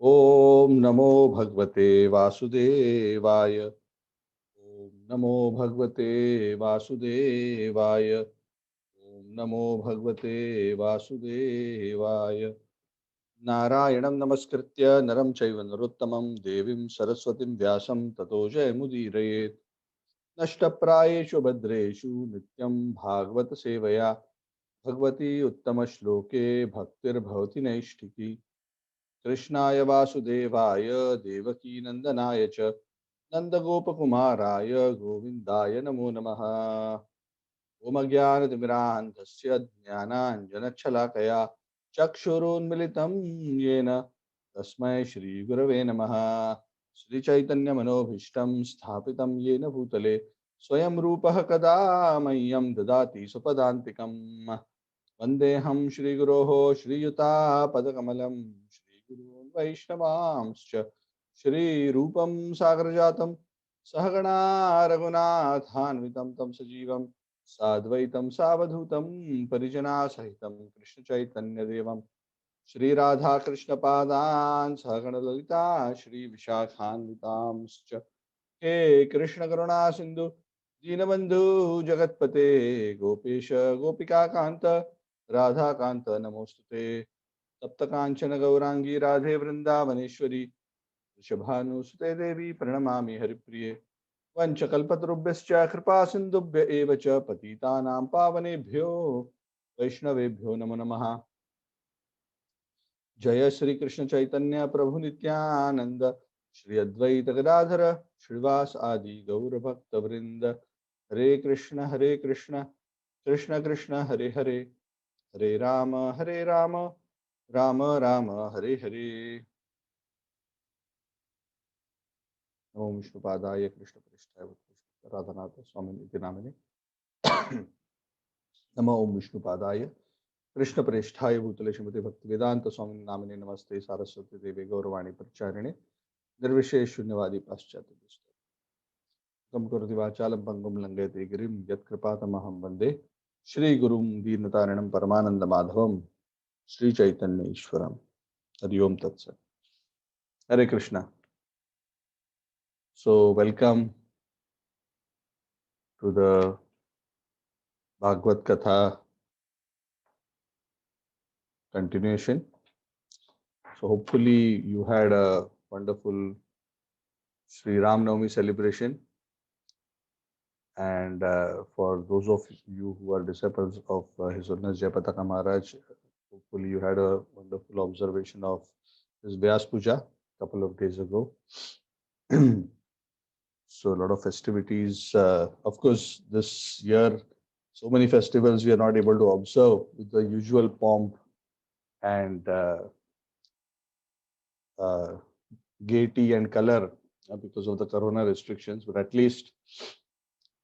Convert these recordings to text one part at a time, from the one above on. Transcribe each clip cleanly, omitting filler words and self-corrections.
ओम नमो भगवते वासुदेवाय। ओम नमो भगवते वासुदेवाय। ओम नमो भगवते वासुदेवाय। नारायणं नमस्कृत्य नरं चैव नरोत्तमं देवीं सरस्वतीं व्यासं ततो जयमुदीरयेत्। नष्टप्रायेषु भद्रेषु नित्यं भागवत सेवया भगवती उत्तमश्लोके भक्तिर्भवति नैष्ठिकी। कृष्णाय वासुदेवाय देवकीनन्दनाय च नन्दगोपकुमाराय गोविन्दाय नमो नमः। ॐ ज्ञानतिमिरान्धस्य ज्ञानाञ्जनशलाकया चक्षुरुन्मिलितं येन तस्मै श्रीगुरवे नमः। श्रीचैतन्यमनोभीष्टं स्थापितं येन भूतले स्वयं रूपः कदा मह्यं ददाति स्वपदान्तिकम्। वन्देऽहं श्रीगुरोः श्रीयुतापदकमलं श्रीगुरून् वैष्णवांश्च श्रीरूपं सागरजातं सहगणा रघुनाथान्वितं तं सजीवं साद्वैतं सावधूतं परिजनासहितं कृष्णचैतन्यदेवं श्रीराधाकृष्णपादान् सहगणललिता श्रीविशाखान्वितांश्च हे कृष्णकरुणा सिन्धु दीनबन्धु जगत्पते गोपेश गोपिकान्त राधाकान्त नमोस्तुते। सप्तकाञ्चन गौरांगी राधे वृन्दावनेश्वरी वृषभानुसुते देवी प्रणमामि हरिप्रिये। वंशकल्पतरुभ्यश्च कृपा सिन्धुभ्य एव च पतितानां पावनेभ्यो वैष्णवेभ्यो नमो नमः। जय श्री कृष्ण चैतन्य प्रभु नित्यानंद श्री अद्वैत गदाधर श्रीवास आदि गौर भक्त वृंद। हरे कृष्ण कृष्ण कृष्ण हरे हरे हरे राम राम राम हरे हरे। नमो विष्णुपादाय कृष्ण पृष्ठाय राधानाथ स्वामी नित्य नामिने। नमो ओम विष्णुपादाय कृष्ण प्रेष्ठाय भूतले श्रीमते भक्ति वेदांत स्वामी नामिने। नमस्ते सारस्वती देवे गौरवाणी प्रचारिणे निर्विशेष शून्यवादी पाश्चात्य कम करोति वाचालं पंगुं लंघयते गिरिं यत्कृपातमहं वन्दे श्रीगुरुं दीनतारिणं परमानन्दमाधवं श्रीचैतन्य ईश्वरम्। हरि ओम तत्सत्। हरे Krishna. So welcome to the Bhagavad Katha continuation. So hopefully you had a wonderful Sri Ram Navami celebration, and for those of you who are disciples of His Holiness Jayapataka Maharaj, hopefully you had a wonderful observation of his Vyas Puja a couple of days ago. So a lot of festivities. Of course, this year, so many festivals we are not able to observe with the usual pomp and uh, gaiety and color because of the corona restrictions. But at least,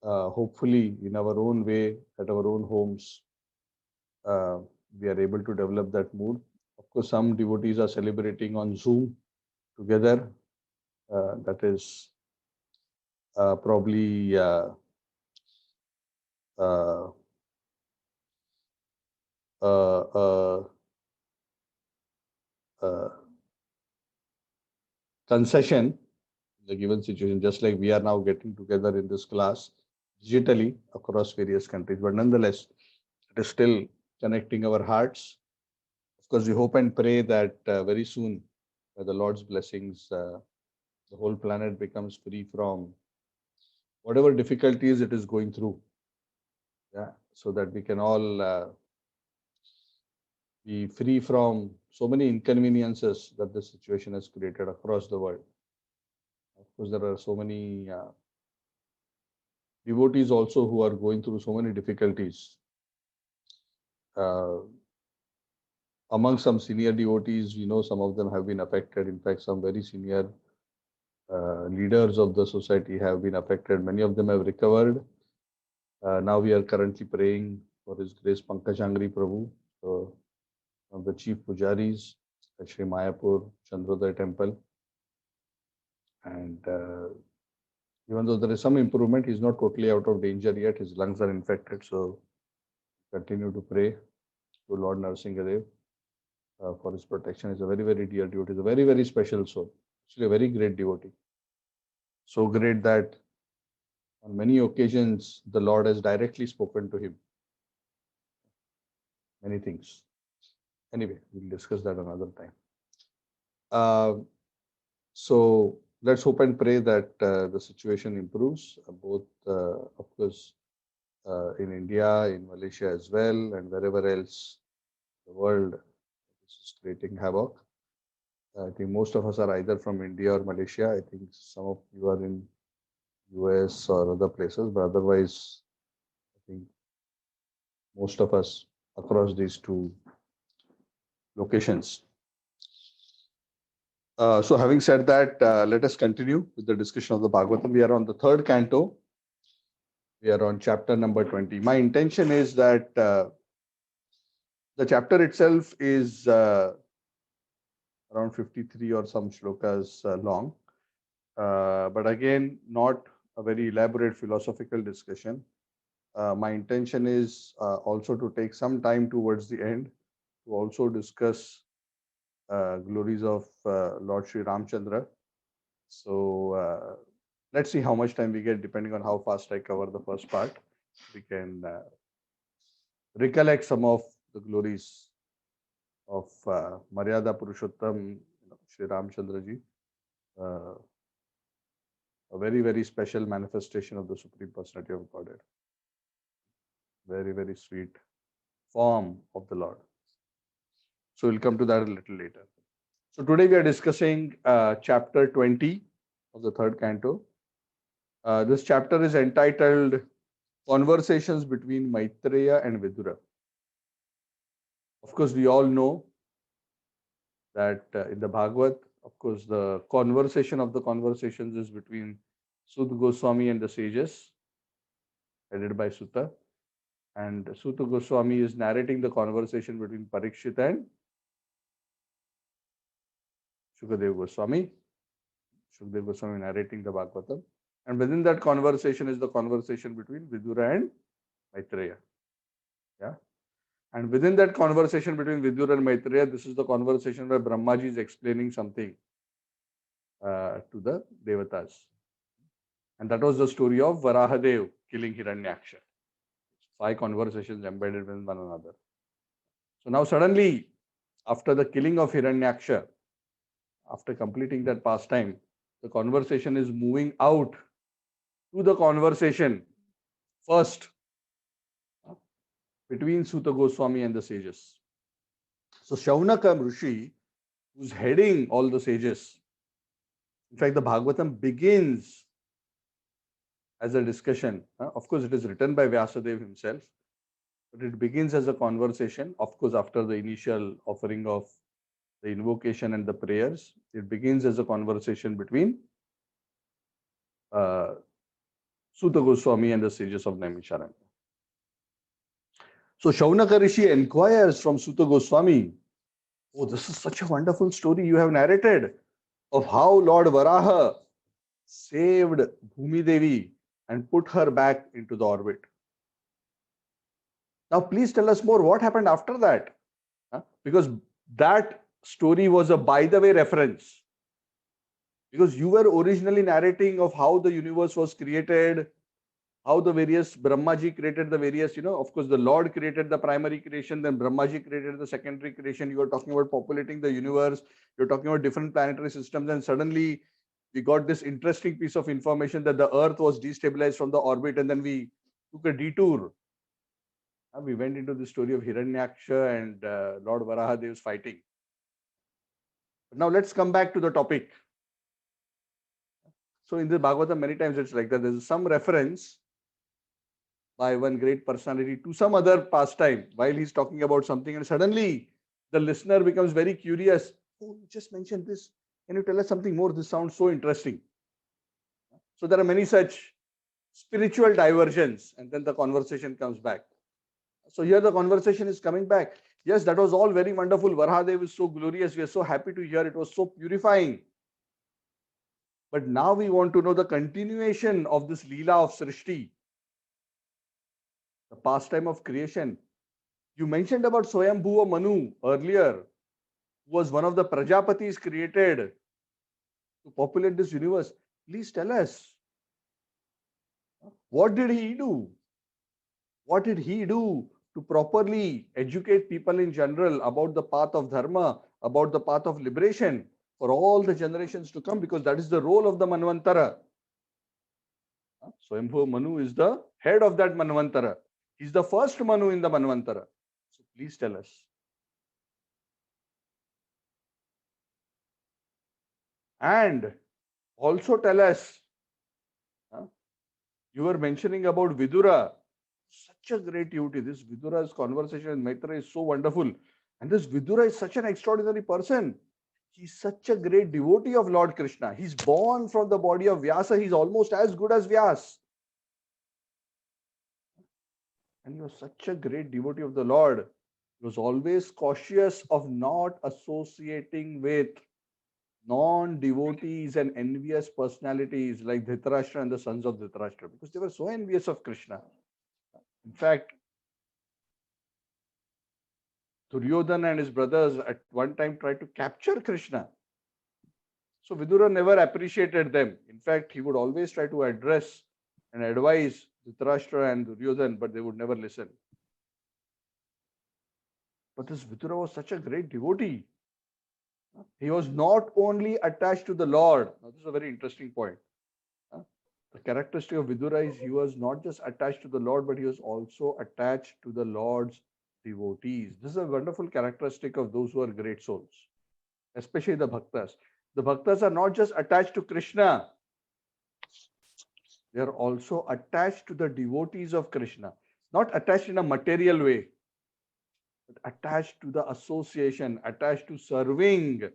hopefully, in our own way, at our own homes, uh, we are able to develop that mood. Of course, some devotees are celebrating on Zoom together. That is probably uh, uh, uh, uh, concession in the given situation, just like we are now getting together in this class digitally across various countries. But nonetheless, it is still connecting our hearts. Of course, we hope and pray that very soon, by the Lord's blessings, the whole planet becomes free from whatever difficulties it is going through. Yeah, so that we can all be free from so many inconveniences that the situation has created across the world. Of course, there are so many devotees also who are going through so many difficulties. Uh, Among some senior devotees, we know some of them have been affected. In fact, some very senior leaders of the society have been affected. Many of them have recovered. Now we are currently praying for His Grace Pankaj Angri Prabhu, one of the chief pujaris at Sri Mayapur Chandrodaya Temple. And even though there is some improvement, he's not totally out of danger yet. His lungs are infected, so continue to pray to Lord Narsingadev. for his protection. He's a very, very dear devotee. He's a very, very special soul. Actually, a very great devotee. So great that on many occasions the Lord has directly spoken to him. Many things. Anyway, we'll discuss that another time. So let's hope and pray that the situation improves, both, of course, in India, in Malaysia as well, and wherever else the world this is creating havoc. I think most of us are either from India or Malaysia. I think some of you are in US or other places, but otherwise, I think most of us across these two locations. So having said that, let us continue with the discussion of the Bhagavatam. We are on the third canto. We are on chapter number 20. My intention is that the chapter itself is around 53 or some shlokas long. But again, not a very elaborate philosophical discussion. My intention is also to take some time towards the end to also discuss glories of Lord Sri Ramchandra. So let's see how much time we get, depending on how fast I cover the first part. We can recollect some of the glories of Maryada Purushottam, Sri Ramchandra ji. A very, very special manifestation of the Supreme Personality of Godhead. Very, very sweet form of the Lord. So we'll come to that a little later. So today we are discussing chapter 20 of the third canto. This chapter is entitled Conversations between Maitreya and Vidura. Of course, we all know that in the Bhagavad, of course, the conversation of the conversations is between Suta Goswami and the sages, headed by Suta. And Suta Goswami is narrating the conversation between Parikshit and Shukadev Goswami. Shukadev Goswami narrating the Bhagavatam. And within that conversation is the conversation between Vidura and Maitreya. Yeah. And within that conversation between Vidura and Maitreya, this is the conversation where Brahmaji is explaining something to the Devatas. And that was the story of Varahadev killing Hiranyaksha. 5 conversations embedded with one another. So now suddenly, after the killing of Hiranyaksha, after completing that pastime, the conversation is moving out to the conversation first between Suta Goswami and the sages. So Shaunaka Rishi, who's heading all the sages, in fact, the Bhagavatam begins as a discussion. Of course, it is written by Vyasadeva himself, but it begins as a conversation. Of course, after the initial offering of the invocation and the prayers, it begins as a conversation between Suta Goswami and the sages of Naimisharanya. So Shaunaka Rishi inquires from Suta Goswami, oh, this is such a wonderful story you have narrated of how Lord Varaha saved Bhumi Devi and put her back into the orbit. Now, please tell us more. What happened after that? Because that story was a by the way reference. Because you were originally narrating of how the universe was created, how the various Brahmaji created the various, of course, the Lord created the primary creation, then Brahmaji created the secondary creation. You were talking about populating the universe. You're talking about different planetary systems, and suddenly we got this interesting piece of information that the Earth was destabilized from the orbit, and then we took a detour. We went into the story of Hiranyaksha and Lord Varahadev's fighting. But now let's come back to the topic. So in the Bhagavatam, many times it's like that. There's some reference by one great personality to some other pastime while he's talking about something, and suddenly the listener becomes very curious. Oh, you just mentioned this. Can you tell us something more? This sounds so interesting. So there are many such spiritual diversions, and then the conversation comes back. So here the conversation is coming back. Yes, that was all very wonderful. Varahadev is so glorious. We are so happy to hear. It was so purifying. But now we want to know the continuation of this Leela of Srishti, the pastime of creation. You mentioned about Swayambhuva Manu earlier. who was one of the Prajapatis created to populate this universe. Please tell us, what did he do? What did he do to properly educate people in general about the path of dharma, about the path of liberation for all the generations to come? Because that is the role of the Manvantara. Swayambhu Manu is the head of that Manvantara. He's the first Manu in the Manvantara. So please tell us. And also tell us, you were mentioning about Vidura, such a great devotee. This Vidura's conversation with Maitreya is so wonderful. And this Vidura is such an extraordinary person. He's such a great devotee of Lord Krishna. He's born from the body of Vyasa. He's almost as good as Vyas. And he was such a great devotee of the Lord. He was always cautious of not associating with non-devotees and envious personalities like Dhritarashtra and the sons of Dhritarashtra, because they were so envious of Krishna. In fact, Duryodhana and his brothers at one time tried to capture Krishna. So Vidura never appreciated them. In fact, he would always try to address and advise Dhritarashtra and Duryodhana, but they would never listen. But this Vidura was such a great devotee. He was not only attached to the Lord. Now, this is a very interesting point. The characteristic of Vidura is he was not just attached to the Lord, but he was also attached to the Lord's devotees. This is a wonderful characteristic of those who are great souls, especially the bhaktas. The bhaktas are not just attached to Krishna, they are also attached to the devotees of Krishna. Not attached in a material way, but attached to the association, attached to serving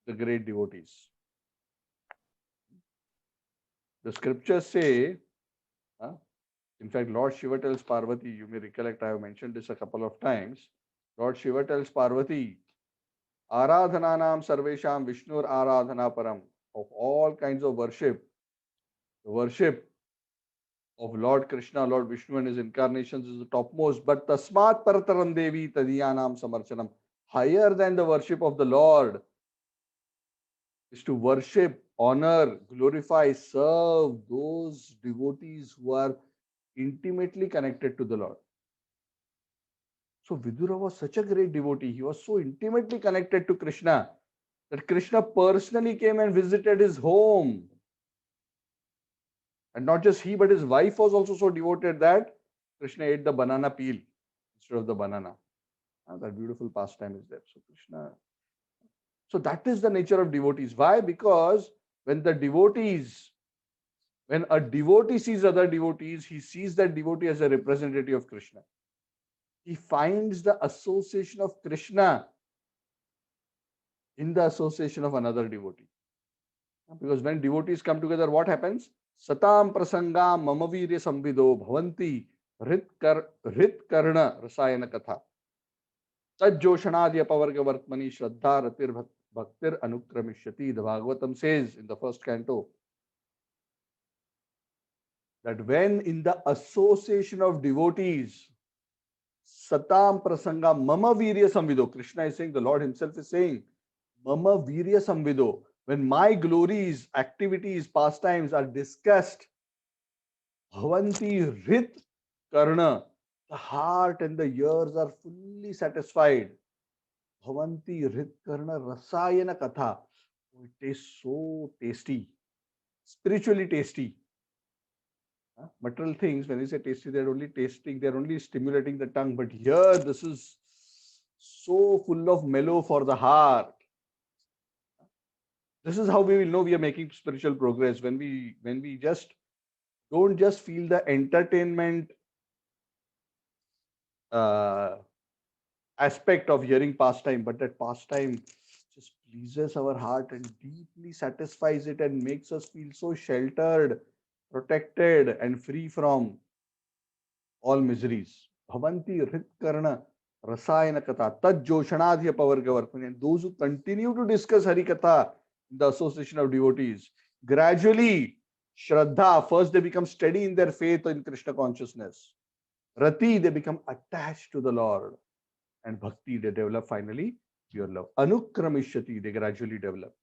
the great devotees. The scriptures say, in fact, Lord Shiva tells Parvati, you may recollect, I have mentioned this a couple of times. Lord Shiva tells Parvati, Aradhananam sarvesham Vishnur Aradhana param. Of all kinds of worship, the worship of Lord Krishna, Lord Vishnu and his incarnations is the topmost. But Tasmat Parataram Devi Tadiyanam Samarchanam. Higher than the worship of the Lord is to worship, honor, glorify, serve those devotees who are intimately connected to the Lord. So Vidura was such a great devotee. He was so intimately connected to Krishna that Krishna personally came and visited his home. And not just he, but his wife was also so devoted that Krishna ate the banana peel instead of the banana. That beautiful pastime is there. So Krishna. So that is the nature of devotees. Why? Because when a devotee sees other devotees, he sees that devotee as a representative of Krishna. He finds the association of Krishna in the association of another devotee. Because when devotees come together, what happens? Satam prasanga mamavirya samvido bhavanti hrit karna rasayana katha. Tajjoshanadya pavarga vartmani shraddha ratir bhaktir anukramishyati. The Bhagavatam says in the first canto that when in the association of devotees, Satam prasanga mama virya samvido. Krishna is saying, the Lord himself is saying, mama virya samvido. When my glories, activities, pastimes are discussed, bhavanti hrit karna, the heart and the ears are fully satisfied. Bhavanti hrit karna rasayana katha. It tastes so tasty, spiritually tasty. Material things, when they say tasty, they're only tasting, they're only stimulating the tongue. But here, this is so full of mellow for the heart. This is how we will know we are making spiritual progress. When we just don't just feel the entertainment aspect of hearing pastime, but that pastime just pleases our heart and deeply satisfies it and makes us feel so sheltered, protected, and free from all miseries. Bhavanti hrit karna rasayana katha tad joshanadhya pavargavartmani. And those who continue to discuss Harikatha in the association of devotees, gradually, Shraddha, first they become steady in their faith in Krishna consciousness. Rati, they become attached to the Lord. And Bhakti, they develop finally pure love. Anukramishati, they gradually develop.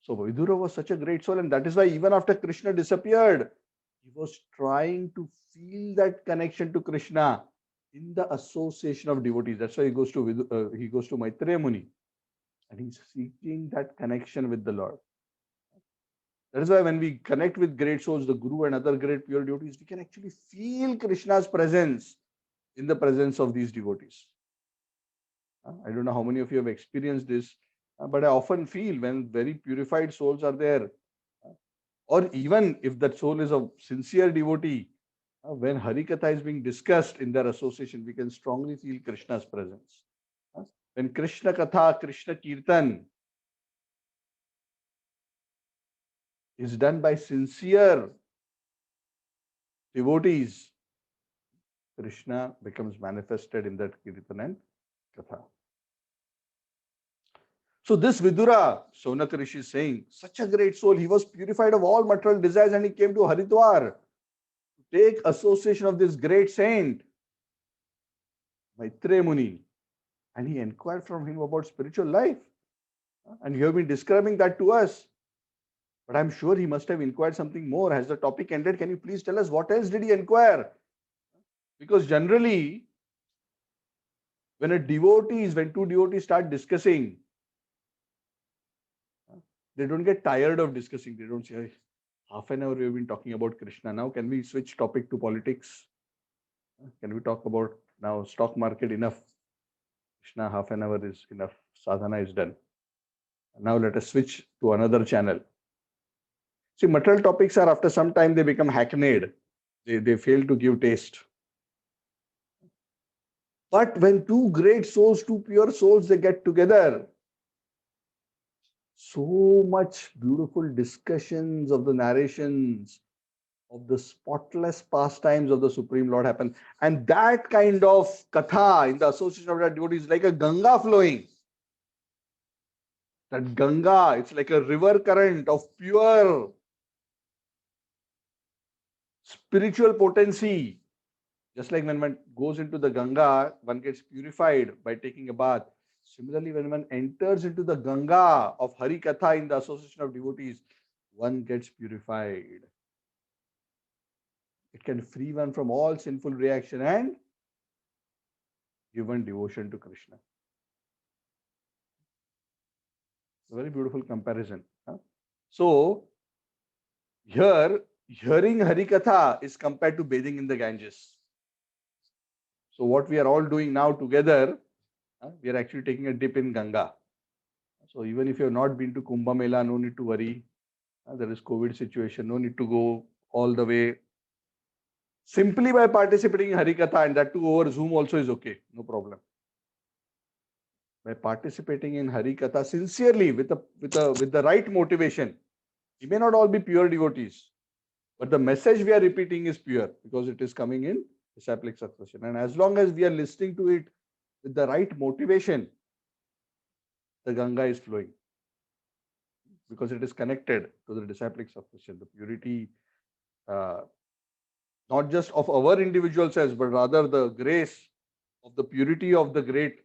So Vidura was such a great soul, and that is why even after Krishna disappeared, he was trying to feel that connection to Krishna in the association of devotees. That's why he goes to he goes to Maitreya Muni, and he's seeking that connection with the Lord. That is why when we connect with great souls, the Guru and other great pure devotees, we can actually feel Krishna's presence in the presence of these devotees. I don't know how many of you have experienced this, but I often feel when very purified souls are there, or even if that soul is a sincere devotee, when Harikatha is being discussed in their association, we can strongly feel Krishna's presence. When Krishna Katha, Krishna Kirtan is done by sincere devotees, Krishna becomes manifested in that Kirtan and Katha. So this Vidura, Shaunak Rishi is saying, such a great soul, he was purified of all material desires and he came to Haridwar to take association of this great saint, Maitreya Muni, and he inquired from him about spiritual life. And you have been describing that to us. But I'm sure he must have inquired something more. Has the topic ended? Can you please tell us what else did he inquire? Because generally, when two devotees start discussing, they don't get tired of discussing. They don't say, half an hour we've been talking about Krishna. Now can we switch topic to politics? Can we talk about now stock market? Enough. Krishna, half an hour is enough. Sadhana is done. Now let us switch to another channel. See, material topics are after some time they become hackneyed. They fail to give taste. But when two great souls, two pure souls, they get together, so much beautiful discussions of the narrations of the spotless pastimes of the Supreme Lord happen. And that kind of katha in the association of that devotee is like a Ganga flowing. That Ganga, it's like a river current of pure spiritual potency. Just like when one goes into the Ganga, one gets purified by taking a bath. Similarly, when one enters into the Ganga of Hari Katha in the association of devotees, one gets purified. It can free one from all sinful reaction and give one devotion to Krishna. It's a very beautiful comparison. So, here, hearing Hari Katha is compared to bathing in the Ganges. So, what we are all doing now together, we are actually taking a dip in Ganga. So even if you have not been to Kumbh Mela, no need to worry. There is COVID situation, no need to go all the way. Simply by participating in Harikatha, and that too over Zoom also is okay, no problem. By participating in Harikatha sincerely with the right motivation, we may not all be pure devotees, but the message we are repeating is pure because it is coming in disciplic succession. And as long as we are listening to it with the right motivation, the Ganga is flowing because it is connected to the disciplic succession, the purity, not just of our individual selves, but rather the grace of the purity of the great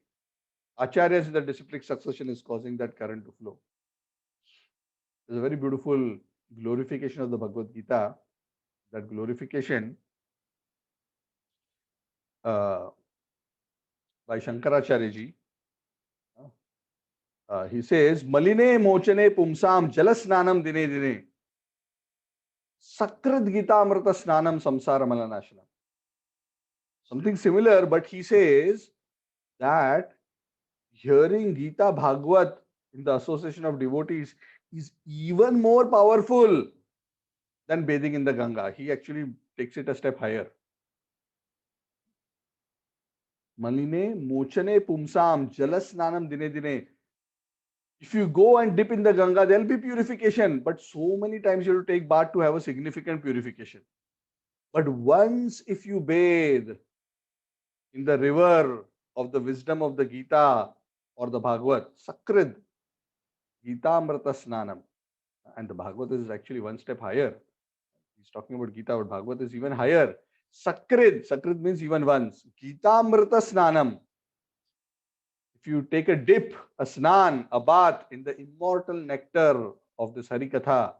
acharyas in the disciplic succession is causing that current to flow. There's a very beautiful glorification of the Bhagavad Gita. That glorification by Shankaracharya ji. He says, Maline mochane pumsam jalasnanam dine dine. Sakrit Gita Amrita Snanam Samsara Malanashanam. Something similar, but he says that hearing Gita Bhagavad in the association of devotees is even more powerful than bathing in the Ganga. He actually takes it a step higher. Maline mochane pumsam jalasnanam dine dine. If you go and dip in the Ganga, there'll be purification, but so many times you have to take bath to have a significant purification. But once if you bathe in the river of the wisdom of the Gita or the Bhagavad, Sakrid, Gita Amrita Snanam, and the Bhagavad is actually one step higher. He's talking about Gita, but Bhagavad is even higher. Sakrid means even once. Gita Amrita Snanam. if you take a dip, a snan, a bath in the immortal nectar of this Harikatha,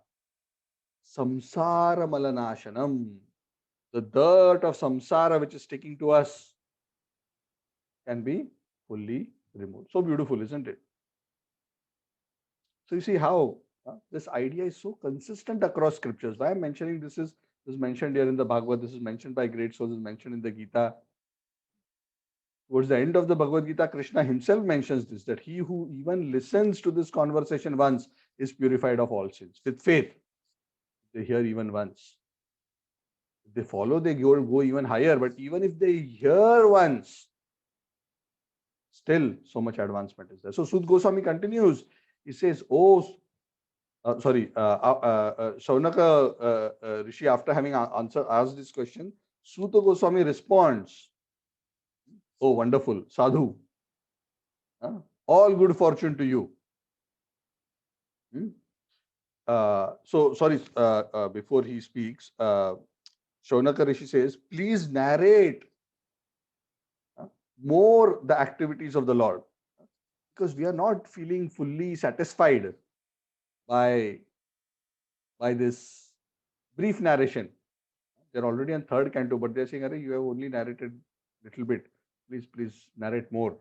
samsara malanashanam, the dirt of samsara which is sticking to us can be fully removed. So beautiful, isn't it? So you see how this idea is so consistent across scriptures. Why I'm mentioning this is mentioned here in the Bhagavad, this is mentioned by great souls, is mentioned in the Gita. Towards the end of the Bhagavad Gita, Krishna himself mentions this, that he who even listens to this conversation once is purified of all sins. With faith, they hear even once. If they follow, they go even higher. But even if they hear once, still so much advancement is there. So Sud Goswami continues. He says, Shaunaka Rishi, after having asked this question, Suta Goswami responds, oh, wonderful, sadhu. All good fortune to you. Before he speaks, Shaunaka Rishi says, please narrate more the activities of the Lord, because we are not feeling fully satisfied by this brief narration. They're already on third canto, but they're saying, you have only narrated little bit. Please narrate more.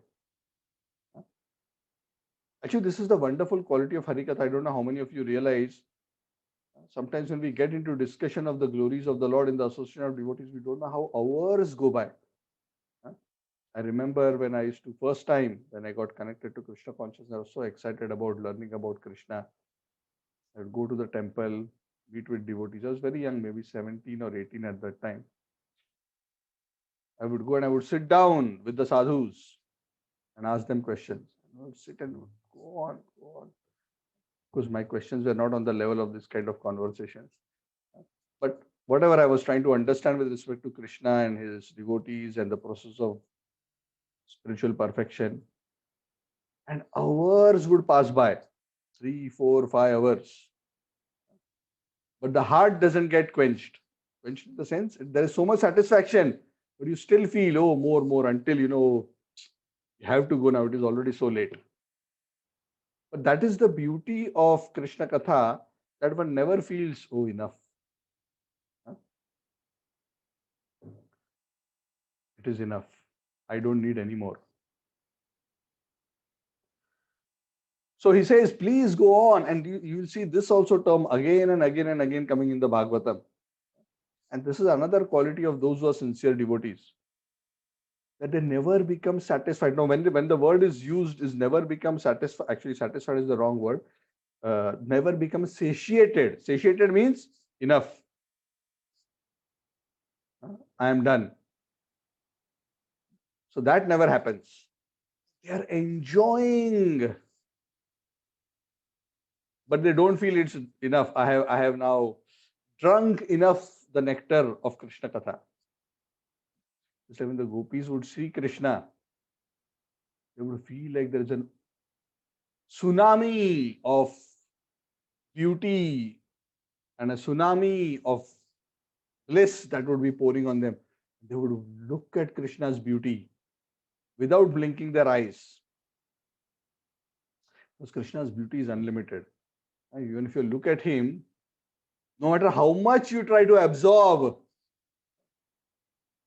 Actually, this is the wonderful quality of Harikatha. I don't know how many of you realize. Sometimes when we get into discussion of the glories of the Lord in the association of devotees, we don't know how hours go by. I remember when I used to first time when I got connected to Krishna consciousness, I was so excited about learning about Krishna. I would go to the temple, meet with devotees. I was very young, maybe 17 or 18 at that time. I would go and I would sit down with the sadhus and ask them questions. I would sit and go on. Because my questions were not on the level of this kind of conversations. But whatever I was trying to understand with respect to Krishna and his devotees and the process of spiritual perfection, and hours would pass by, 3, 4, 5 hours. But the heart doesn't get quenched. Quenched in the sense, there is so much satisfaction, but you still feel, oh, more, until you have to go now. It is already so late. But that is the beauty of Krishna Katha, that one never feels, oh, enough. It is enough. I don't need any more. So he says, please go on. And you will see this also term again and again and again coming in the Bhagavatam. And this is another quality of those who are sincere devotees, that they never become satisfied. Now, when the word is used, is never become satisfied. Actually, satisfied is the wrong word. Never become satiated. Satiated means enough. I am done. So that never happens. They are enjoying, but they don't feel it's enough. I have now drunk enough the nectar of Krishna Katha. Just like when the gopis would see Krishna, they would feel like there is a tsunami of beauty and a tsunami of bliss that would be pouring on them. They would look at Krishna's beauty without blinking their eyes. Because Krishna's beauty is unlimited. And even if you look at him, no matter how much you try to absorb,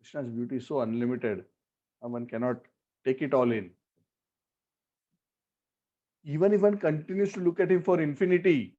Krishna's beauty is so unlimited, one cannot take it all in. Even if one continues to look at him for infinity,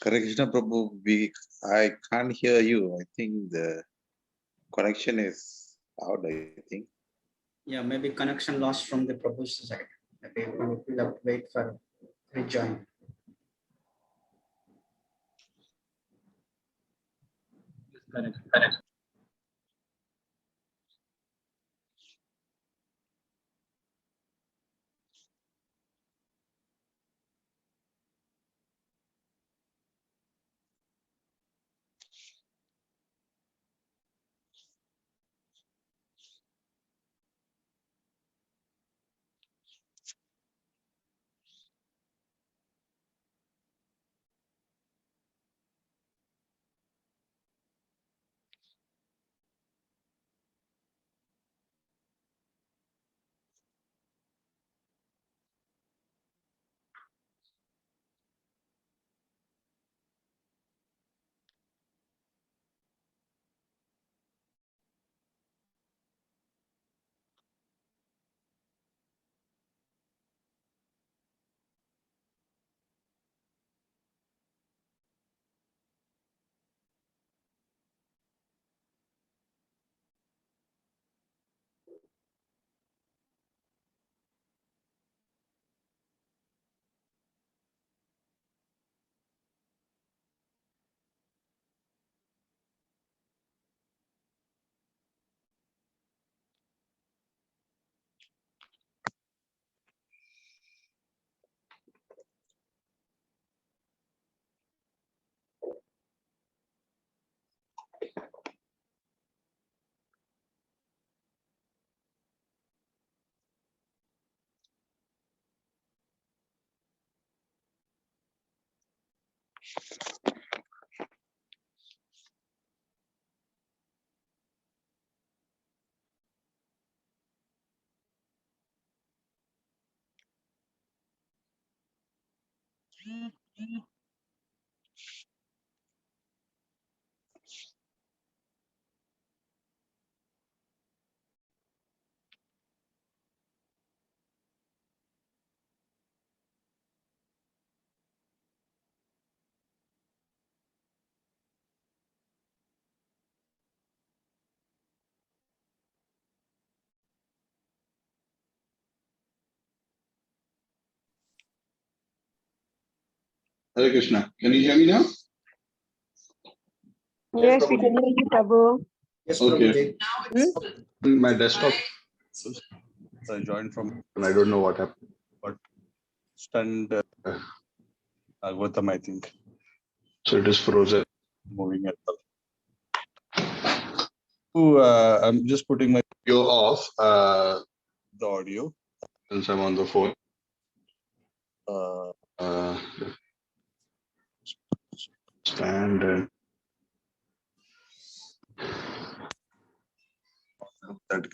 Correct, Krishna Prabhu. I can't hear you. I think the connection is out, I think. Yeah, maybe connection lost from the Prabhu's side. Maybe we'll have to wait for rejoin. Correct. Hare Krishna. Can you hear me now? Yes, we can hear you, Prabhu. Yes, Okay. Prabhuji. My desktop. I joined from. I don't know what happened. But stunned algorithm, I think. So it is frozen. Moving at all. I'm just putting my video off. The audio since I'm on the phone. Stand. That.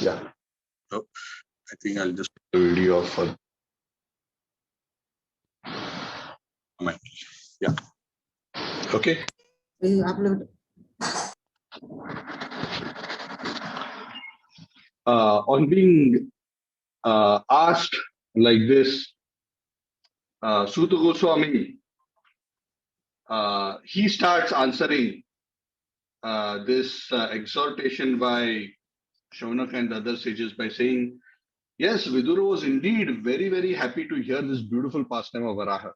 Yeah. So I think I'll just put the video off for. Yeah. Okay. Upload. On being asked like this, Suta Goswami, he starts answering this exhortation by Shaunak and other sages by saying, yes, Vidura was indeed very, very happy to hear this beautiful pastime of Varaha.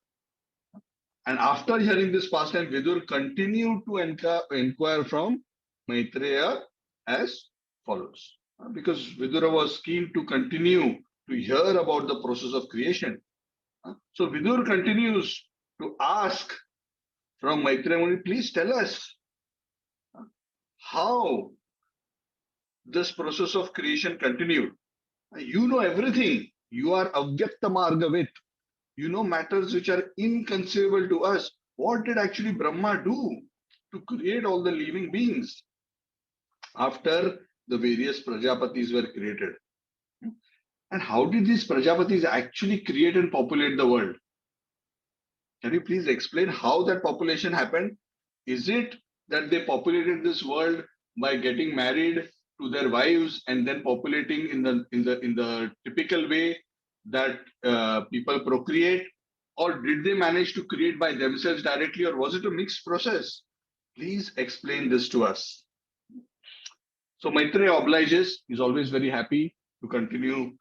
And after hearing this pastime, Vidur continued to inquire from Maitreya as follows. Because Vidura was keen to continue to hear about the process of creation. So Vidur continues to ask from Maitreya Muni, please tell us how this process of creation continued. You know everything. You are Avyakta Margavit. You know matters which are inconceivable to us. What did actually Brahma do to create all the living beings after the various Prajapatis were created? And how did these Prajapatis actually create and populate the world? Can you please explain how that population happened? Is it that they populated this world by getting married to their wives and then populating in the typical way that people procreate, or did they manage to create by themselves directly, or was it a mixed process? Please explain this to us. So Maitreya obliges. He's always very happy to continue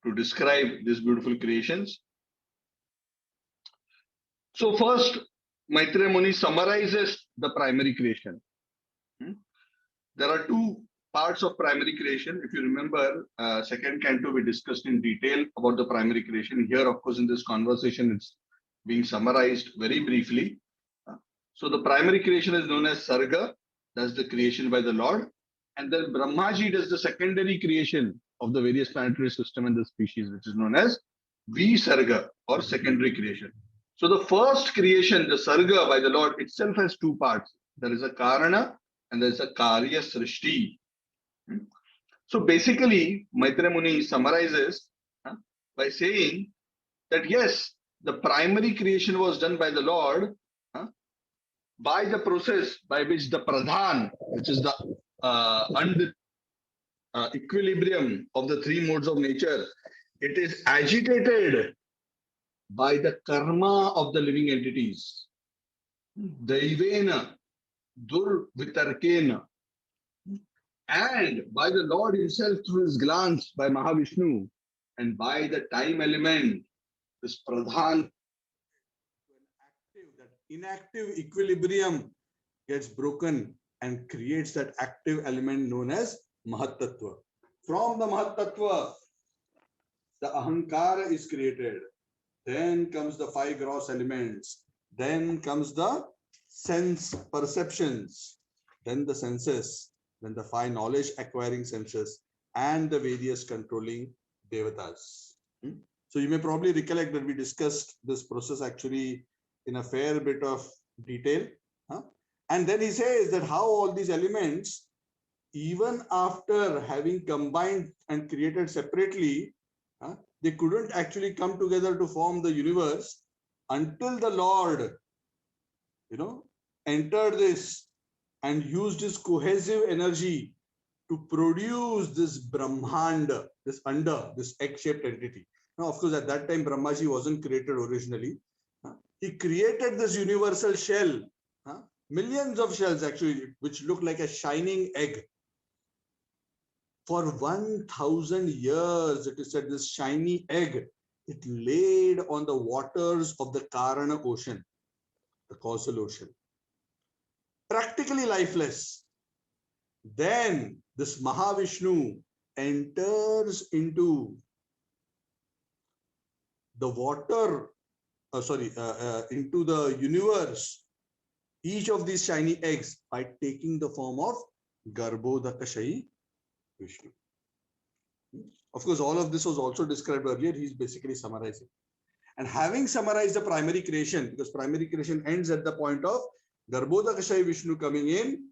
to describe these beautiful creations. So first, Maitreya Muni summarizes the primary creation. There are two parts of primary creation. If you remember, second canto, we discussed in detail about the primary creation. Here, of course, in this conversation, it's being summarized very briefly. So the primary creation is known as Sarga. That's the creation by the Lord. And then Brahmaji does the secondary creation of the various planetary system and the species, which is known as Visarga, or secondary creation. So the first creation, the Sarga by the Lord, itself has two parts. There is a Karana and there is a Karya Srishti. So basically, Maitreya Muni summarizes by saying that yes, the primary creation was done by the Lord by the process by which the Pradhan, which is the equilibrium of the three modes of nature, it is agitated by the karma of the living entities. Daivena, Durvitarkena, and by the Lord himself through his glance by Mahavishnu, and by the time element, this Pradhan, that inactive equilibrium gets broken and creates that active element known as Mahatattva. From the Mahatattva, the Ahankara is created. Then comes the five gross elements. Then comes the sense perceptions. Then the senses. Then the five knowledge acquiring senses and the various controlling devatas. So you may probably recollect that we discussed this process actually in a fair bit of detail. And then he says that how all these elements, even after having combined and created separately, they couldn't actually come together to form the universe until the Lord, entered this and used his cohesive energy to produce this Brahmanda, this egg-shaped entity. Now, of course, at that time, Brahmaji wasn't created originally. He created this universal shell, millions of shells actually, which look like a shining egg. For 1,000 years, it is said this shiny egg, it laid on the waters of the Karana ocean, the causal ocean, practically lifeless. Then this Mahavishnu enters into the water, into the universe, each of these shiny eggs, by taking the form of Garbhodakashayi Vishnu. Of course, all of this was also described earlier. He's basically summarizing. And having summarized the primary creation, because primary creation ends at the point of Garbhodakashayi Vishnu coming in,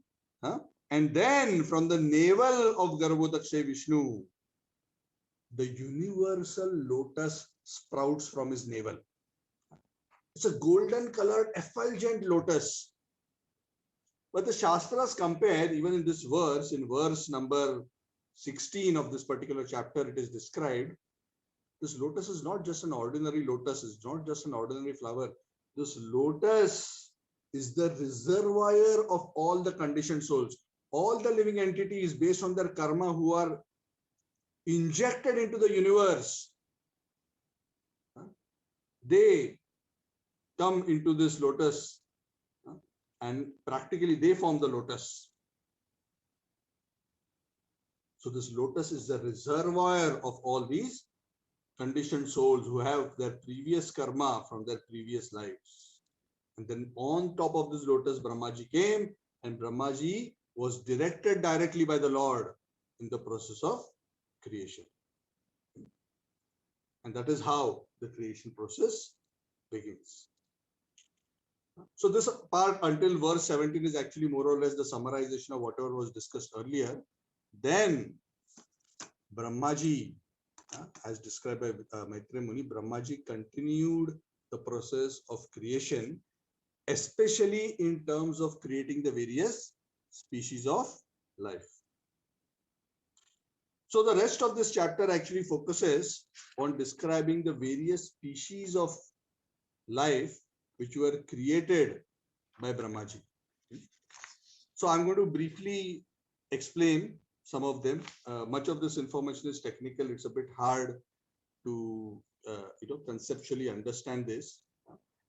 and then from the navel of Garbhodakashayi Vishnu, the universal lotus sprouts from his navel. It's a golden colored effulgent lotus. But the Shastras compare, even in this verse, in verse number 16 of this particular chapter, it is described, this lotus is not just an ordinary lotus, it's not just an ordinary flower. This lotus is the reservoir of all the conditioned souls. All the living entities based on their karma who are injected into the universe, they come into this lotus and practically they form the lotus. So this lotus is the reservoir of all these conditioned souls who have their previous karma from their previous lives. And then on top of this lotus, Brahmaji came, and Brahmaji was directed directly by the Lord in the process of creation. And that is how the creation process begins. So this part until verse 17 is actually more or less the summarization of whatever was discussed earlier. Then Brahmaji, as described by Maitreya Muni, Brahmaji continued the process of creation, especially in terms of creating the various species of life. So the rest of this chapter actually focuses on describing the various species of life which were created by Brahmaji. So I'm going to briefly explain some of them. Much of this information is technical. It's a bit hard to conceptually understand this.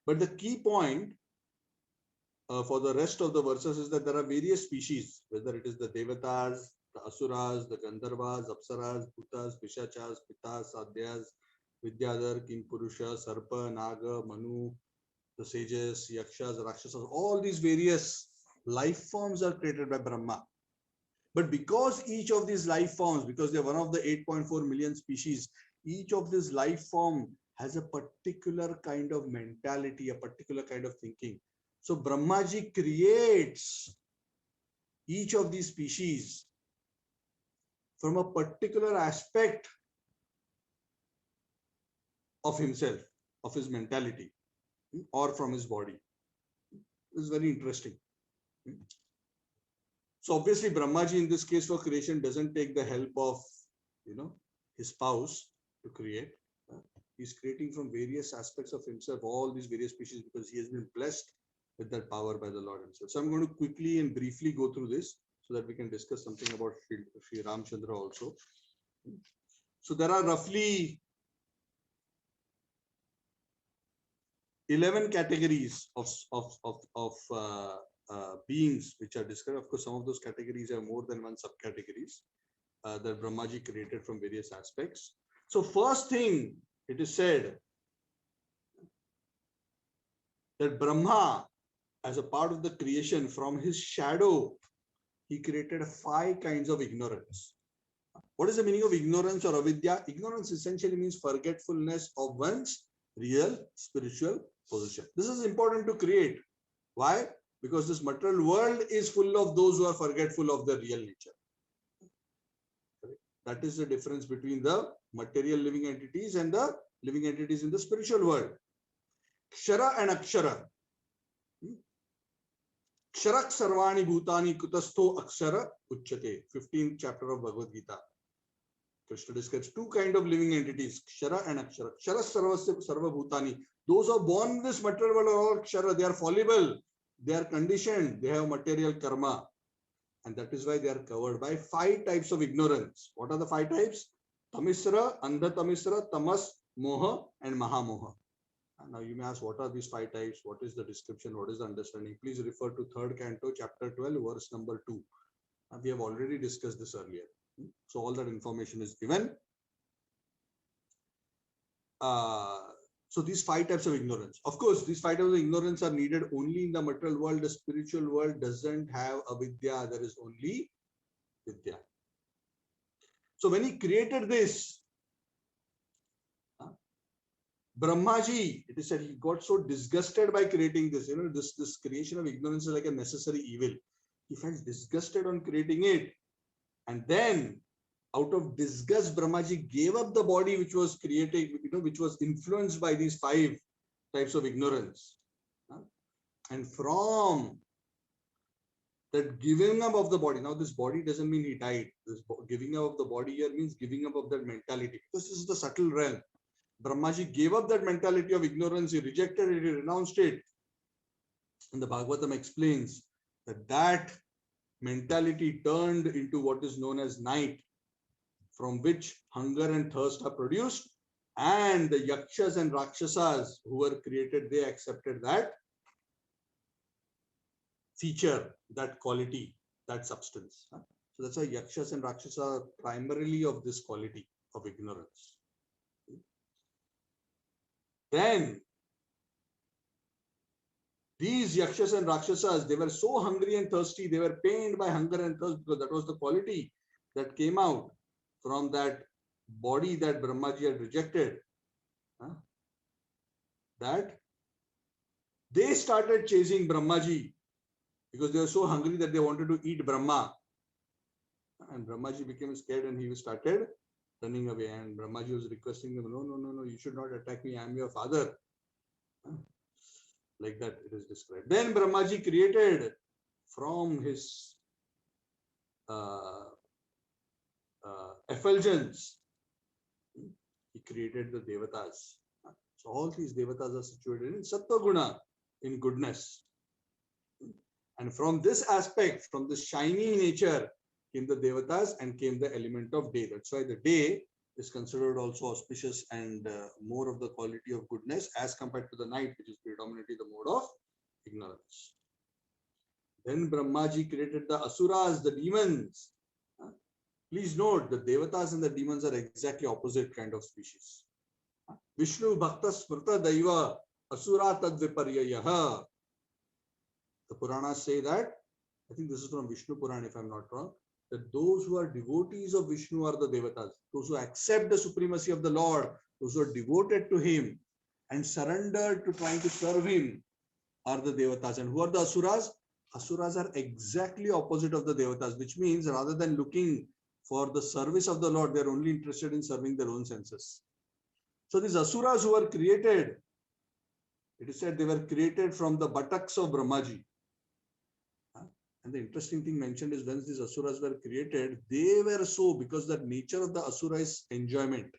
But the key point for the rest of the verses is that there are various species, whether it is the Devatas, the Asuras, the Gandharvas, Apsaras, Bhutas, Pishachas, Pitas, Sadhyas, Vidyadhar, Kimpurusha, Sarpa, Naga, Manu, the sages, Yakshas, Rakshasas, all these various life forms are created by Brahma. But because each of these life forms, because they're one of the 8.4 million species, each of this life form has a particular kind of mentality, a particular kind of thinking. So Brahmaji creates each of these species from a particular aspect of himself, of his mentality, or from his body. This is very interesting. So obviously Brahmaji in this case for creation doesn't take the help of, his spouse to create. He's creating from various aspects of himself, all these various species, because he has been blessed with that power by the Lord himself. So I'm going to quickly and briefly go through this so that we can discuss something about Sri Ramchandra also. So there are roughly 11 categories of beings which are described. Of course, some of those categories have more than one subcategories that Brahmaji created from various aspects. So first thing, it is said that Brahma, as a part of the creation, from his shadow, he created 5 kinds of ignorance. What is the meaning of ignorance or avidya? Ignorance essentially means forgetfulness of one's real spiritual position. This is important to create. Why? Because this material world is full of those who are forgetful of their real nature. That is the difference between the material living entities and the living entities in the spiritual world. Kshara and Akshara. Ksharak sarvani bhutani kutastho akshara uchyate. 15th chapter of Bhagavad Gita. Krishna describes 2 kinds of living entities, Kshara and Akshara. Kshara sarva bhutani. Those who are born in this material world are all Kshara. They are fallible. They are conditioned. They have material karma. And that is why they are covered by 5 types of ignorance. What are the 5 types? Tamisra, Andha Tamisra, Tamas, Moha, and Mahamoha. Now you may ask, what are these 5 types? What is the description? What is the understanding? Please refer to 3rd canto, chapter 12, verse number 2. We have already discussed this earlier. So all that information is given. So these 5 types of ignorance. Of course, these 5 types of ignorance are needed only in the material world. The spiritual world doesn't have avidya. There is only vidya. So when he created this, Brahmaji, it is said he got so disgusted by creating this. This creation of ignorance is like a necessary evil. He felt disgusted on creating it. And then out of disgust, Brahmaji gave up the body which was created, which was influenced by these 5 types of ignorance. And from that giving up of the body, now this body doesn't mean he died. This giving up of the body here means giving up of that mentality. Because this is the subtle realm. Brahmaji gave up that mentality of ignorance. He rejected it. He renounced it. And the Bhagavatam explains that that mentality turned into what is known as night, from which hunger and thirst are produced, and the yakshas and rakshasas who were created, they accepted that feature, that quality, that substance. So that's why yakshas and rakshasas are primarily of this quality of ignorance. Then these yakshas and rakshasas, they were so hungry and thirsty, they were pained by hunger and thirst, because that was the quality that came out from that body that Brahmaji had rejected. That they started chasing Brahmaji because they were so hungry that they wanted to eat Brahma. And Brahmaji became scared and he started running away. And Brahmaji was requesting them, no, you should not attack me. I am your father. Like that it is described. Then Brahmaji created from his effulgence, he created the devatas. So all these devatas are situated in sattva guna, in goodness. And from this aspect, from the shiny nature, came the devatas and came the element of day. That's why the day is considered also auspicious and more of the quality of goodness as compared to the night, which is predominantly the mode of ignorance. Then Brahmaji created the asuras, the demons. Please note, the devatas and the demons are exactly opposite kind of species. Vishnu bhakta smrta daiva asura tad viparyayaha. The Puranas say that, I think this is from Vishnu Purana if I'm not wrong, that those who are devotees of Vishnu are the devatas. Those who accept the supremacy of the Lord, those who are devoted to him and surrendered to trying to serve him are the devatas. And who are the asuras? Asuras are exactly opposite of the devatas, which means rather than looking for the service of the Lord, they're only interested in serving their own senses. So these asuras who were created, it is said they were created from the buttocks of Brahmaji. And the interesting thing mentioned is when these asuras were created, they were so, because the nature of the asura is enjoyment.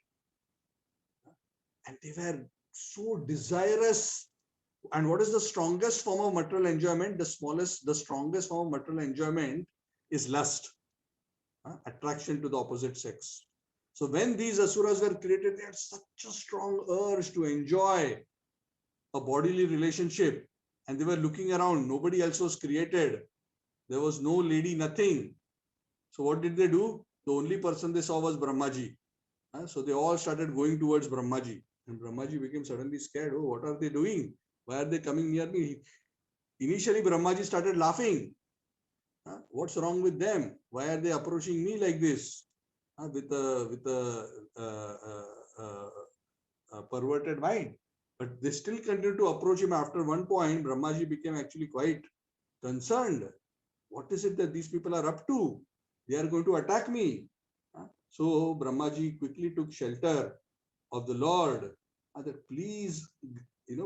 And they were so desirous. And what is the strongest form of material enjoyment? The strongest form of material enjoyment is lust, attraction to the opposite sex. So when these asuras were created, they had such a strong urge to enjoy a bodily relationship. And they were looking around, nobody else was created. There was no lady, nothing. So what did they do? The only person they saw was Brahmaji. So they all started going towards Brahmaji. And Brahmaji became suddenly scared. Oh, what are they doing? Why are they coming near me? Initially, Brahmaji started laughing. What's wrong with them? Why are they approaching me like this? With a perverted mind. But they still continued to approach him. After one point, Brahmaji became actually quite concerned. What is it that these people are up to? They are going to attack me. So Brahmaji quickly took shelter of the Lord. That please,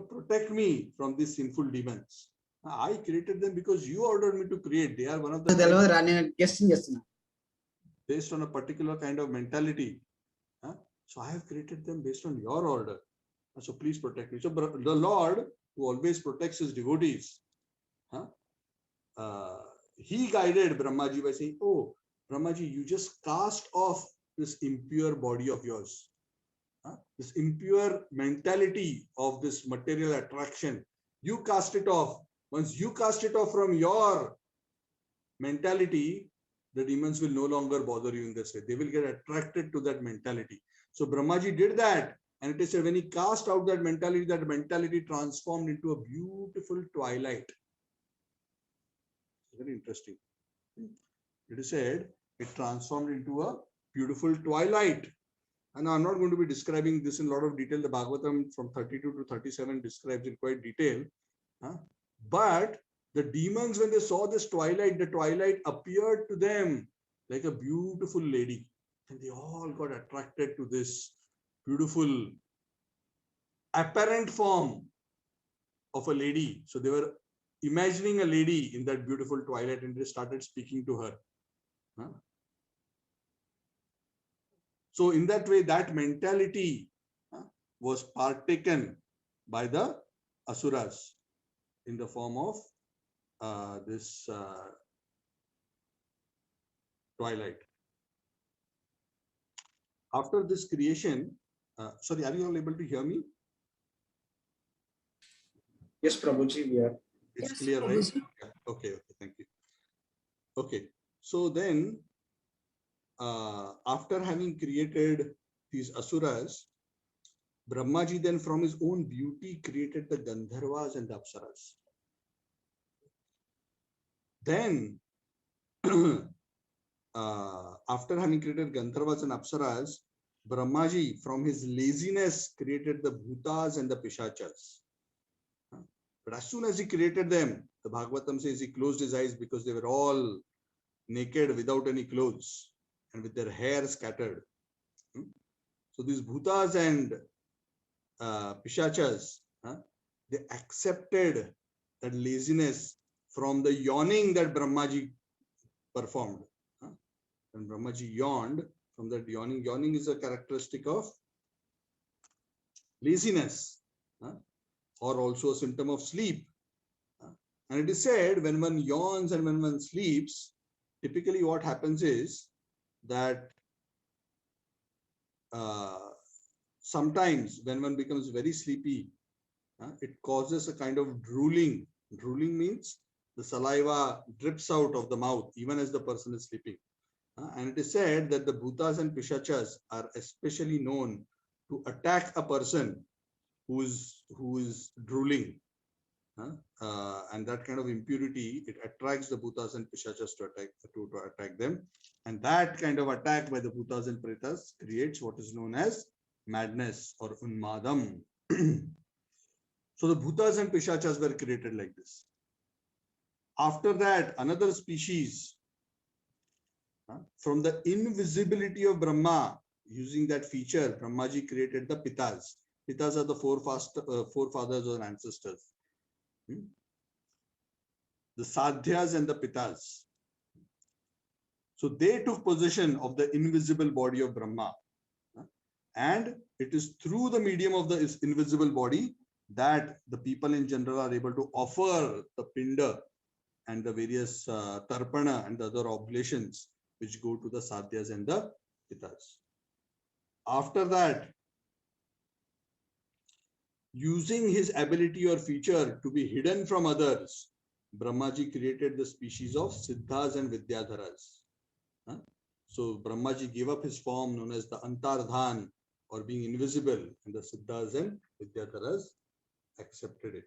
protect me from these sinful demons. I created them because you ordered me to create. They are one of the based on a particular kind of mentality. So I have created them based on your order. So please protect me. So the Lord, who always protects his devotees, he guided Brahmaji by saying, oh, Brahmaji, you just cast off this impure body of yours. This impure mentality of this material attraction. You cast it off. Once you cast it off from your mentality, the demons will no longer bother you in this way. They will get attracted to that mentality. So Brahmaji did that. And it is said when he cast out that mentality transformed into a beautiful twilight. Very interesting. It is said it transformed into a beautiful twilight. And I'm not going to be describing this in a lot of detail. The Bhagavatam from 32 to 37 describes in quite detail. But the demons, when they saw this twilight, the twilight appeared to them like a beautiful lady. And they all got attracted to this beautiful apparent form of a lady. So they were imagining a lady in that beautiful twilight and they started speaking to her. So in that way, that mentality was partaken by the asuras in the form of this twilight. After this creation, sorry, are you all able to hear me? Yes, Prabhuji, we are. It's Yes, clear, right? Prabhuji. Yeah. Okay, thank you. Okay, so then after having created these asuras, Brahmaji then from his own beauty created the Gandharvas and the Apsaras. Then after having created Gandharvas and Apsaras, Brahmaji from his laziness created the Bhutas and the Pishachas. But as soon as he created them, the Bhagavatam says he closed his eyes because they were all naked without any clothes and with their hair scattered. So these Bhutas and Pishachas, they accepted that laziness from the yawning that Brahmaji performed. When Brahmaji yawned, from that yawning. Yawning is a characteristic of laziness, or also a symptom of sleep. And it is said when one yawns and when one sleeps, typically what happens is that sometimes when one becomes very sleepy, it causes a kind of drooling. Drooling means the saliva drips out of the mouth even as the person is sleeping. And it is said that the bhutas and pishachas are especially known to attack a person who is drooling. And that kind of impurity, it attracts the bhutas and pishachas to attack them. And that kind of attack by the bhutas and pretas creates what is known as madness or unmadam. So the bhutas and pishachas were created like this. After that, another species, from the invisibility of Brahma, using that feature, Brahmaji created the pitas. Pitas are the forefathers or ancestors. The sadhyas and the pitas. So they took possession of the invisible body of Brahma. And it is through the medium of the invisible body that the people in general are able to offer the pinda and the various tarpana and the other oblations which go to the sadhyas and the pitas. After that, using his ability or feature to be hidden from others, Brahmaji created the species of Siddhas and Vidyadharas. So Brahmaji gave up his form known as the Antardhan, or being invisible, and the Siddhas and Vidyadharas accepted it.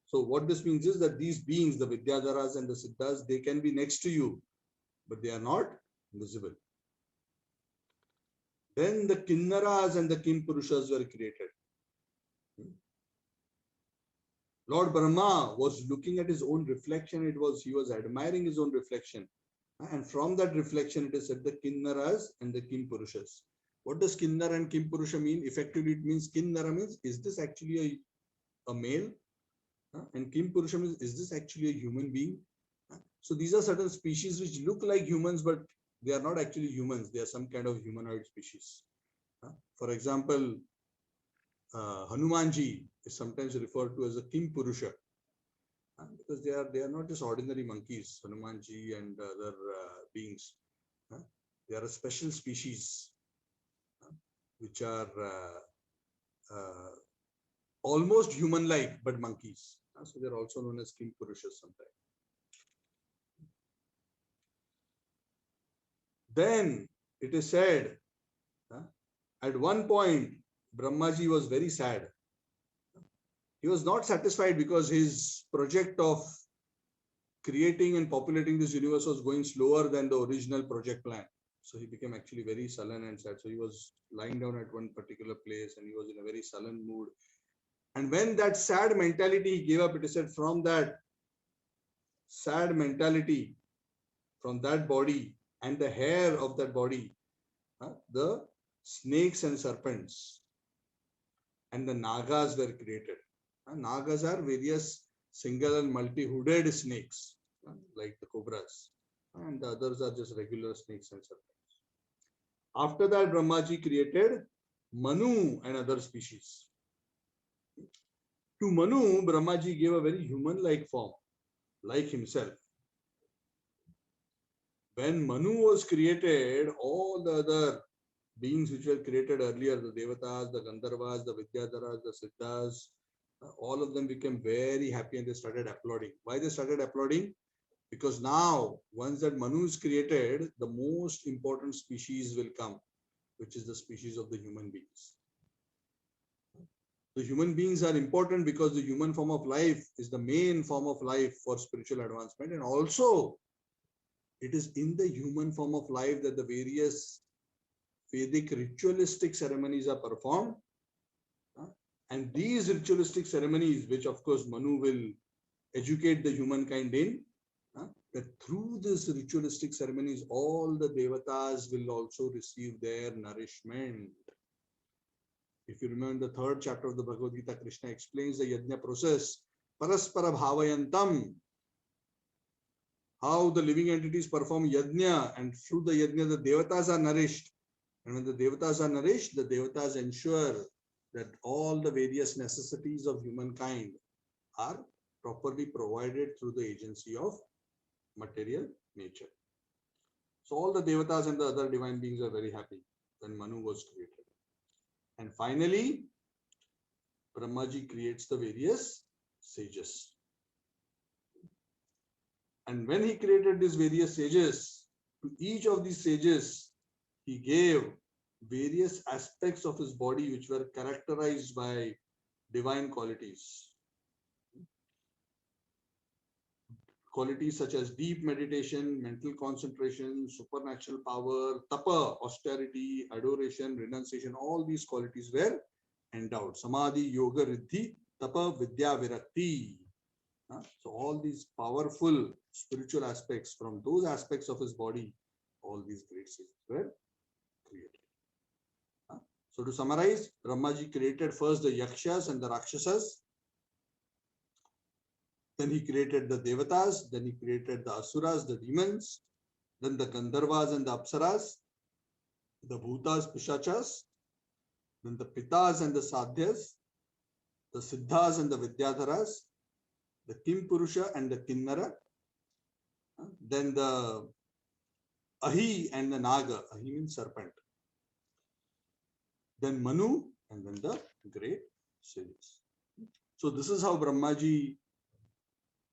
So what this means is that these beings, the Vidyadharas and the Siddhas, they can be next to you, but they are not visible. Then the Kinnaras and the Kim Purushas were created. Lord Brahma was looking at his own reflection. He was admiring his own reflection. And from that reflection, it is said the Kinnaras and the Kim Purushas. What does Kinnar and Kim Purusha mean? Effectively, it means Kinnara means, is this actually a male? And Kim Purusha means, is this actually a human being? So these are certain species which look like humans, but they are not actually humans. They are some kind of humanoid species. For example, Hanumanji is sometimes referred to as a Kim Purusha, because they are not just ordinary monkeys, Hanumanji and other beings. They are a special species which are almost human-like, but monkeys. So they are also known as Kim Purushas sometimes. Then it is said, at one point, Brahmaji was very sad. He was not satisfied because his project of creating and populating this universe was going slower than the original project plan. So he became actually very sullen and sad. So he was lying down at one particular place and he was in a very sullen mood. And when that sad mentality he gave up, it is said from that sad mentality, from that body and the hair of that body, the snakes and serpents and the nagas were created. Nagas are various single and multi-hooded snakes, like the cobras, and the others are just regular snakes and serpents. After that, Brahmaji created Manu and other species. To Manu, Brahmaji gave a very human-like form, like himself. When Manu was created, all the other beings which were created earlier, the Devatas, the Gandharvas, the Vidyadharas, the Siddhas, all of them became very happy and they started applauding. Why they started applauding? Because now, once that Manu is created, the most important species will come, which is the species of the human beings. The human beings are important because the human form of life is the main form of life for spiritual advancement. And also, it is in the human form of life that the various Vedic ritualistic ceremonies are performed. And these ritualistic ceremonies, which of course Manu will educate the humankind in, that through these ritualistic ceremonies, all the devatas will also receive their nourishment. If you remember the 3rd chapter of the Bhagavad Gita, Krishna explains the yajna process, paraspara bhavayantam. how the living entities perform yajna, and through the yajna, the devatas are nourished. And when the devatas are nourished, the devatas ensure that all the various necessities of humankind are properly provided through the agency of material nature. So all the devatas and the other divine beings are very happy when Manu was created. And finally, Brahmaji creates the various sages. And when he created these various sages, to each of these sages, he gave various aspects of his body which were characterized by divine qualities. Qualities such as deep meditation, mental concentration, supernatural power, tapa, austerity, adoration, renunciation, all these qualities were endowed. Samadhi, yoga, riddhi, tapa, vidya, virakti. So all these powerful spiritual aspects, from those aspects of his body, all these great sages were created. So to summarize, Brahmaji created first the Yakshas and the Rakshasas. Then he created the Devatas. Then he created the Asuras, the demons. Then the Gandharvas and the Apsaras. The Bhutas, Pishachas. Then the Pitas and the Sadhyas. The Siddhas and the Vidyadharas. The Kim Purusha and the Kinnara. Then the Ahi and the Naga. Ahi means serpent. Then Manu, and then the great sages. So this is how Brahmaji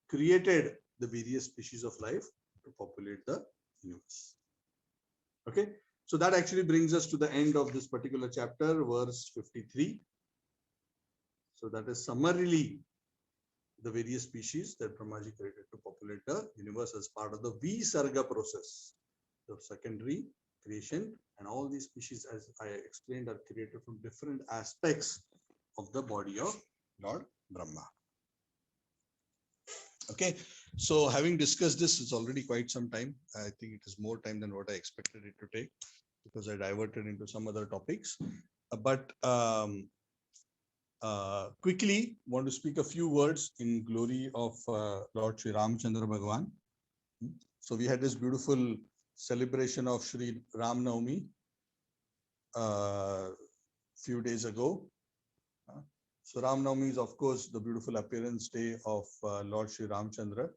created the various species of life to populate the universe. Okay, so that actually brings us to the end of this particular chapter, verse 53. So that is summarily the various species that Brahmaji created to populate the universe as part of the Visarga process, the secondary creation. And all these species, as I explained, are created from different aspects of the body of Lord Brahma. Okay, so having discussed this, it's already quite some time. I think it is more time than what I expected it to take, because I diverted into some other topics. But quickly want to speak a few words in glory of Lord Sri Ramchandra Bhagwan. So we had this beautiful celebration of Sri Ram Navami few days ago. So Ram Navami is, of course, the beautiful appearance day of Lord Sri Ramchandra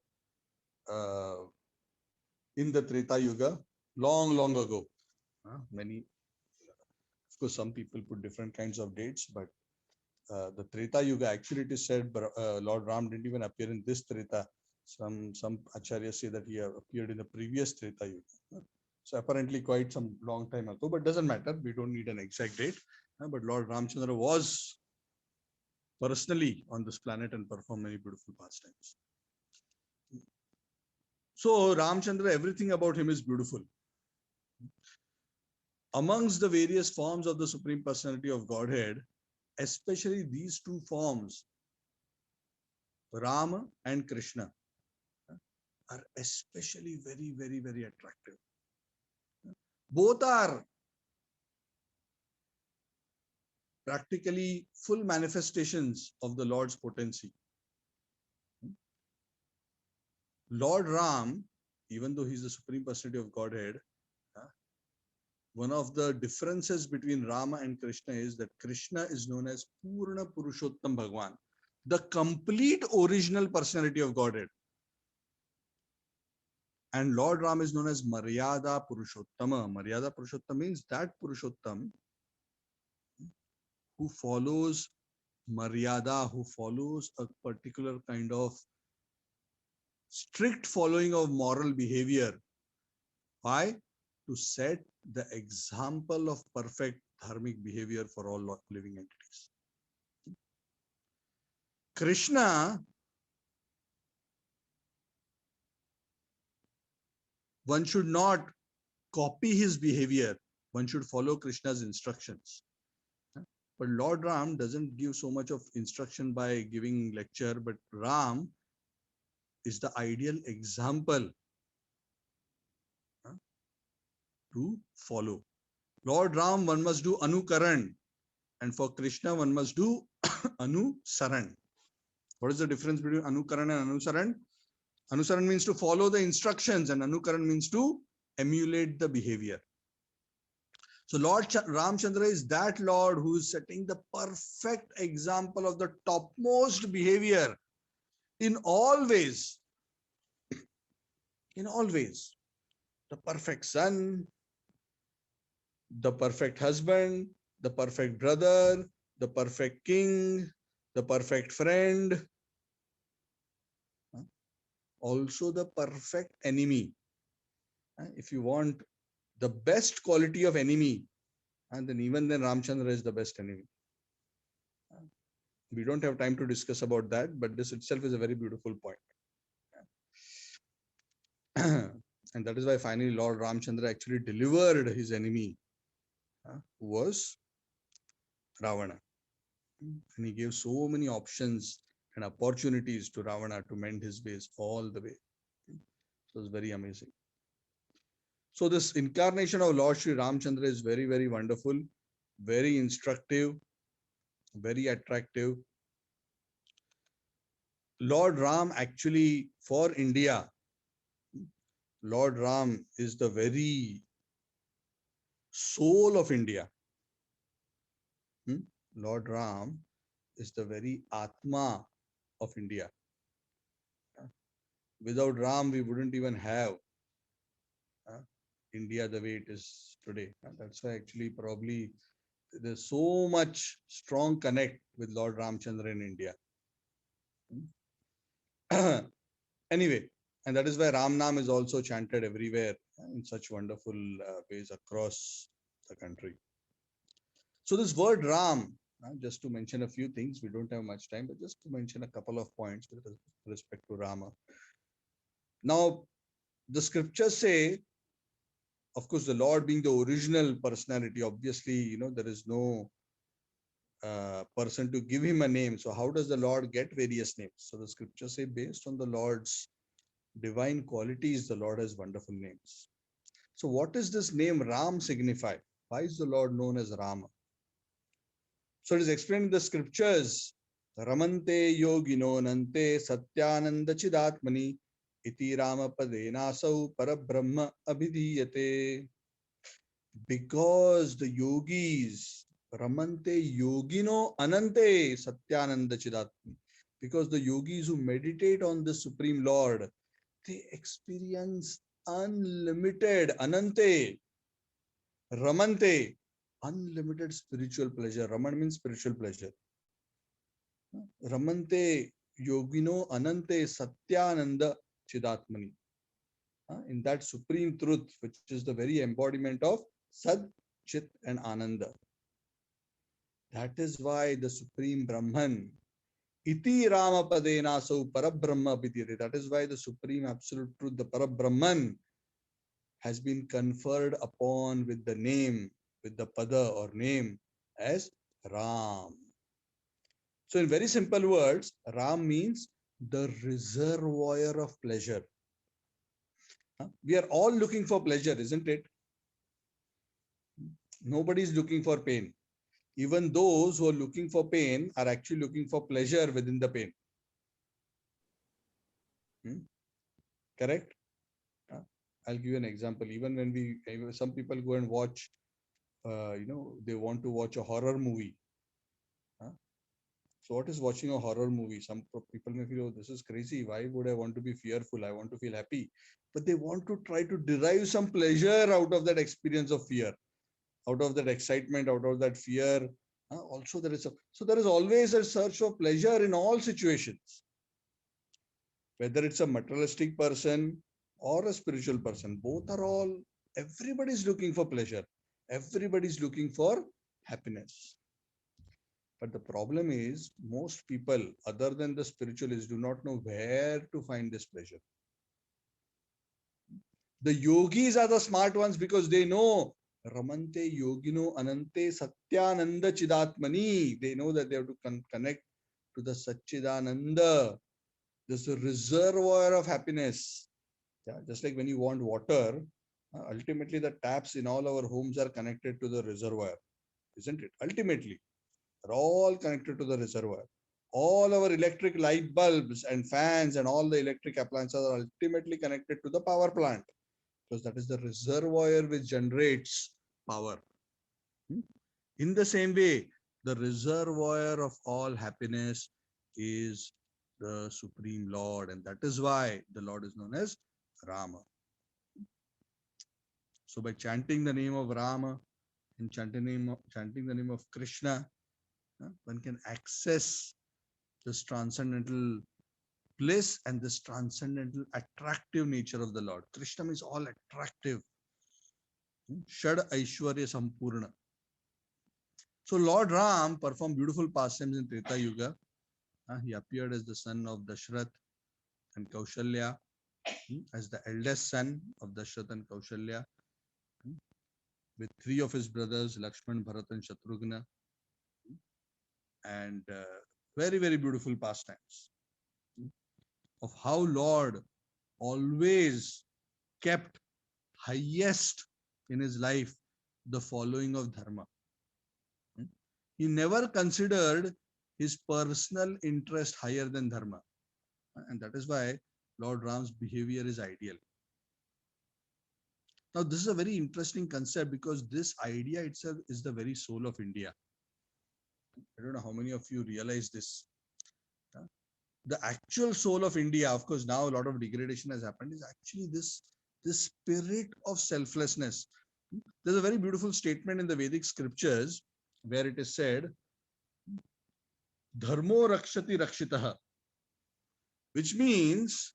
in the Treta Yuga, long ago. Many, of course, some people put different kinds of dates, but the Treta Yuga, actually it is said Lord Ram didn't even appear in this Treta. Some acharyas say that he appeared in the previous Treta Yuga. So apparently quite some long time ago, but doesn't matter. We don't need an exact date. But Lord Ramchandra was personally on this planet and performed many beautiful pastimes. So Ramchandra, everything about him is beautiful. Amongst the various forms of the Supreme Personality of Godhead, especially these two forms, Rama and Krishna, are especially very attractive. Both are practically full manifestations of the Lord's potency. Lord Ram, even though he's the Supreme Personality of Godhead, one of the differences between Rama and Krishna is that Krishna is known as Purna Purushottam Bhagwan, the complete original personality of Godhead. And Lord Ram is known as Maryada Purushottama. Maryada Purushottama means that Purushottam who follows Maryada, who follows a particular kind of strict following of moral behavior. Why? To set the example of perfect dharmic behavior for all living entities. Krishna, one should not copy his behavior. One should follow Krishna's instructions. But Lord Ram doesn't give so much of instruction by giving lecture, but Ram is the ideal example to follow. Lord Ram, one must do Anukaran, and for Krishna, one must do Anusaran. What is the difference between Anukaran and Anusaran? Anusaran means to follow the instructions, and Anukaran means to emulate the behavior. So Lord Ramchandra is that Lord who is setting the perfect example of the topmost behavior in all ways. In all ways. The perfect son, the perfect husband, the perfect brother, the perfect king, the perfect friend, also the perfect enemy. If you want the best quality of enemy, and then even then Ramchandra is the best enemy. We don't have time to discuss about that, but this itself is a very beautiful point. And that is why finally Lord Ramchandra actually delivered his enemy, who was Ravana. And he gave so many options and opportunities to Ravana to mend his ways all the way. So it's very amazing. So this incarnation of Lord Sri Ramchandra is very, very wonderful, very instructive, very attractive. Lord Ram actually, for India, Lord Ram is the very soul of India. Lord Ram is the very Atma of India. Without Ram, we wouldn't even have India the way it is today. And that's why actually probably there's so much strong connect with Lord Ramchandra in India. Anyway, and that is why Ram Nam is also chanted everywhere in such wonderful ways across the country. So this word Ram, just to mention a few things, we don't have much time, but just to mention a couple of points with respect to Rama. Now, the scriptures say, of course, the Lord being the original personality, obviously, there is no person to give him a name. So how does the Lord get various names? So the scriptures say, based on the Lord's divine qualities, the Lord has wonderful names. So what does this name Ram signify? Why is the Lord known as Rama? So it is explained in the scriptures, Ramante yogino nante satyananda chidatmani iti Rama padenasau parabrahma abhidiyate. Because the yogis, Ramante yogino anante satyananda chidatmani. Because the yogis who meditate on the Supreme Lord, they experience unlimited, anante, Ramante, unlimited spiritual pleasure. Raman means spiritual pleasure. Ramante yogino anante satyananda chidatmani. In that supreme truth, which is the very embodiment of Sat, Chit and Ananda. That is why the Supreme Brahman, Iti Rama Padena so Parabrahma Bidire. That is why the Supreme Absolute Truth, the Parabrahman, has been conferred upon with the name, with the pada or name as Ram. So in very simple words, Ram means the reservoir of pleasure. We are all looking for pleasure, isn't it? Nobody is looking for pain. Even those who are looking for pain are actually looking for pleasure within the pain. Correct? I'll give you an example. Even when some people go and watch, they want to watch a horror movie. So what is watching a horror movie? Some people may feel, oh, this is crazy. Why would I want to be fearful? I want to feel happy. But they want to try to derive some pleasure out of that experience of fear, out of that excitement, out of that fear. Also, there is always a search for pleasure in all situations. Whether it's a materialistic person or a spiritual person, everybody is looking for pleasure. Everybody is looking for happiness. But the problem is most people other than the spiritualists do not know where to find this pleasure. The yogis are the smart ones because they know Ramante yogino anante satyananda chidatmani. They know that they have to connect to the Satchidananda. This is a reservoir of happiness. Yeah, just like when you want water, ultimately the taps in all our homes are connected to the reservoir, isn't it? Ultimately, they're all connected to the reservoir. all our electric light bulbs and fans and all the electric appliances are ultimately connected to the power plant, because that is the reservoir which generates power. In the same way, the reservoir of all happiness is the Supreme Lord, and that is why the Lord is known as Rama. So by chanting the name of Rama and chanting the name of Krishna, one can access this transcendental bliss and this transcendental attractive nature of the Lord. Krishna means all attractive. Shad Aishwarya Sampurna. So Lord Ram performed beautiful pastimes in Treta Yuga. He appeared as the son of Dashrath and Kaushalya, as the eldest son of Dashrath and Kaushalya, with three of his brothers, Lakshman, Bharat, and Shatrughna, and very, very beautiful pastimes of how Lord always kept highest in his life the following of dharma. He never considered his personal interest higher than dharma, and that is why Lord Ram's behavior is ideal. Now, this is a very interesting concept because this idea itself is the very soul of India. I don't know how many of you realize this. The actual soul of India, of course, now a lot of degradation has happened, is actually this spirit of selflessness. There's a very beautiful statement in the Vedic scriptures where it is said, Dharmo rakshati rakshitaha, which means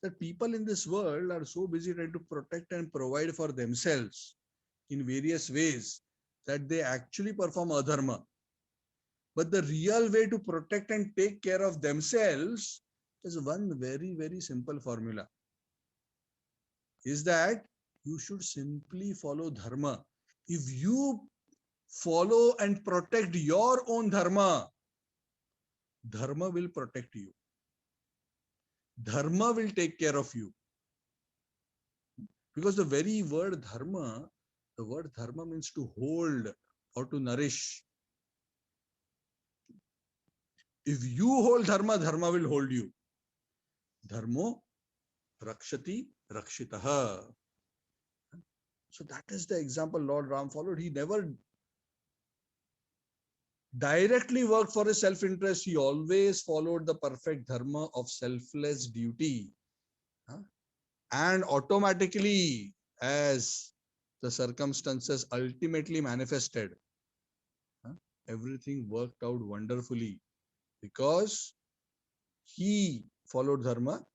that people in this world are so busy trying to protect and provide for themselves in various ways that they actually perform adharma. But the real way to protect and take care of themselves is one very, very simple formula. Is that you should simply follow dharma. If you follow and protect your own dharma, dharma will protect you. Dharma will take care of you. Because the very word dharma means to hold or to nourish. If you hold dharma, dharma will hold you. Dharmo rakshati rakshitaha. So that is the example Lord Ram followed. He never directly worked for his self-interest. He always followed the perfect dharma of selfless duty. And automatically, as the circumstances ultimately manifested, everything worked out wonderfully because he followed dharma.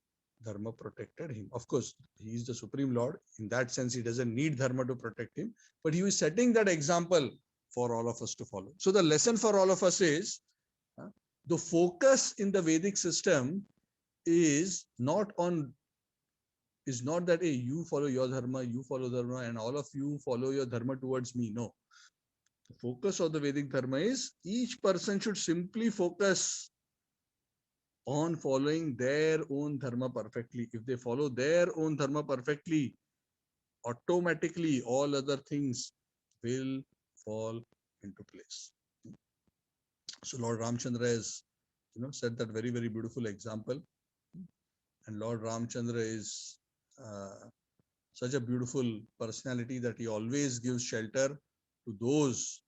Dharma protected him. Of course, he is the Supreme Lord. In that sense, he doesn't need dharma to protect him, but he was setting that example for all of us to follow. So the lesson for all of us is the focus in the Vedic system is not that, hey, you follow your dharma, you follow dharma, and all of you follow your dharma towards me. No. The focus of the Vedic dharma is each person should simply focus on following their own dharma perfectly. If they follow their own dharma perfectly, automatically all other things will fall into place. So Lord Ramchandra has, set that very, very beautiful example. And Lord Ramchandra is such a beautiful personality that he always gives shelter to those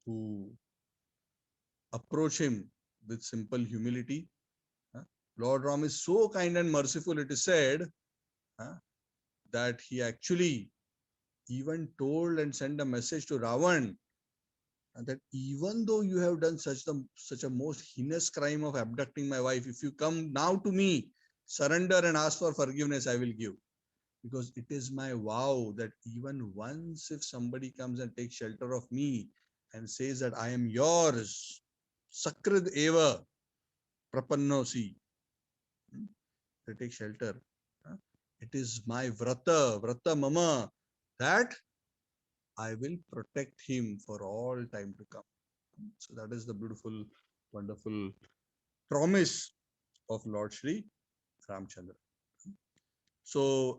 who approach him with simple humility. Lord Ram is so kind and merciful, it is said, that he actually even told and sent a message to Ravan that even though you have done such a most heinous crime of abducting my wife, if you come now to me, surrender and ask for forgiveness, I will give. Because it is my vow that even once if somebody comes and takes shelter of me and says that I am yours, Sakrid Eva Prapannosi, they take shelter. It is my vrata mama, that I will protect him for all time to come. So that is the beautiful, wonderful promise of Lord Shri Ramchandra. So,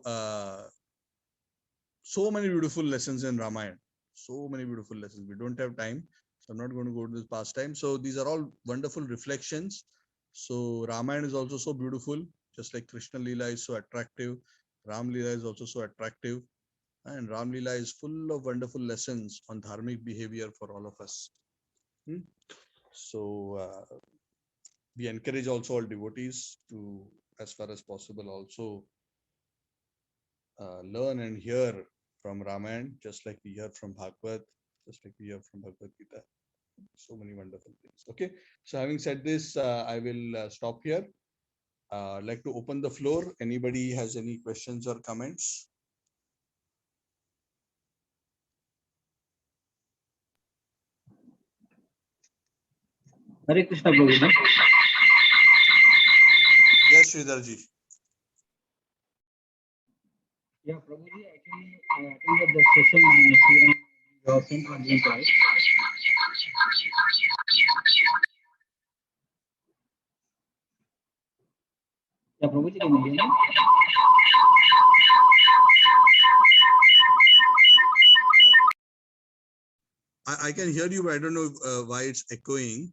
so many beautiful lessons in Ramayana. So many beautiful lessons. We don't have time. I'm not going to go to this pastime. So these are all wonderful reflections. So Ramayana is also so beautiful, just like Krishna Leela is so attractive. Ram Leela is also so attractive. And Ram Leela is full of wonderful lessons on dharmic behavior for all of us. So we encourage also all devotees to, as far as possible, also learn and hear from Ramayana, just like we hear from Bhagavad, just like we hear from Bhagavad Gita. So many wonderful things. Okay, so having said this, I will stop here. I'd like to open the floor. Anybody has any questions or comments? Hare Krishna, Prabhuji. Yes, Sridharji. Yeah, Prabhuji, actually, I attended the session on Sri Ram. You have sent one link, right? Yeah, Prabhuji, can you hear me? I can hear you, but I don't know why it's echoing.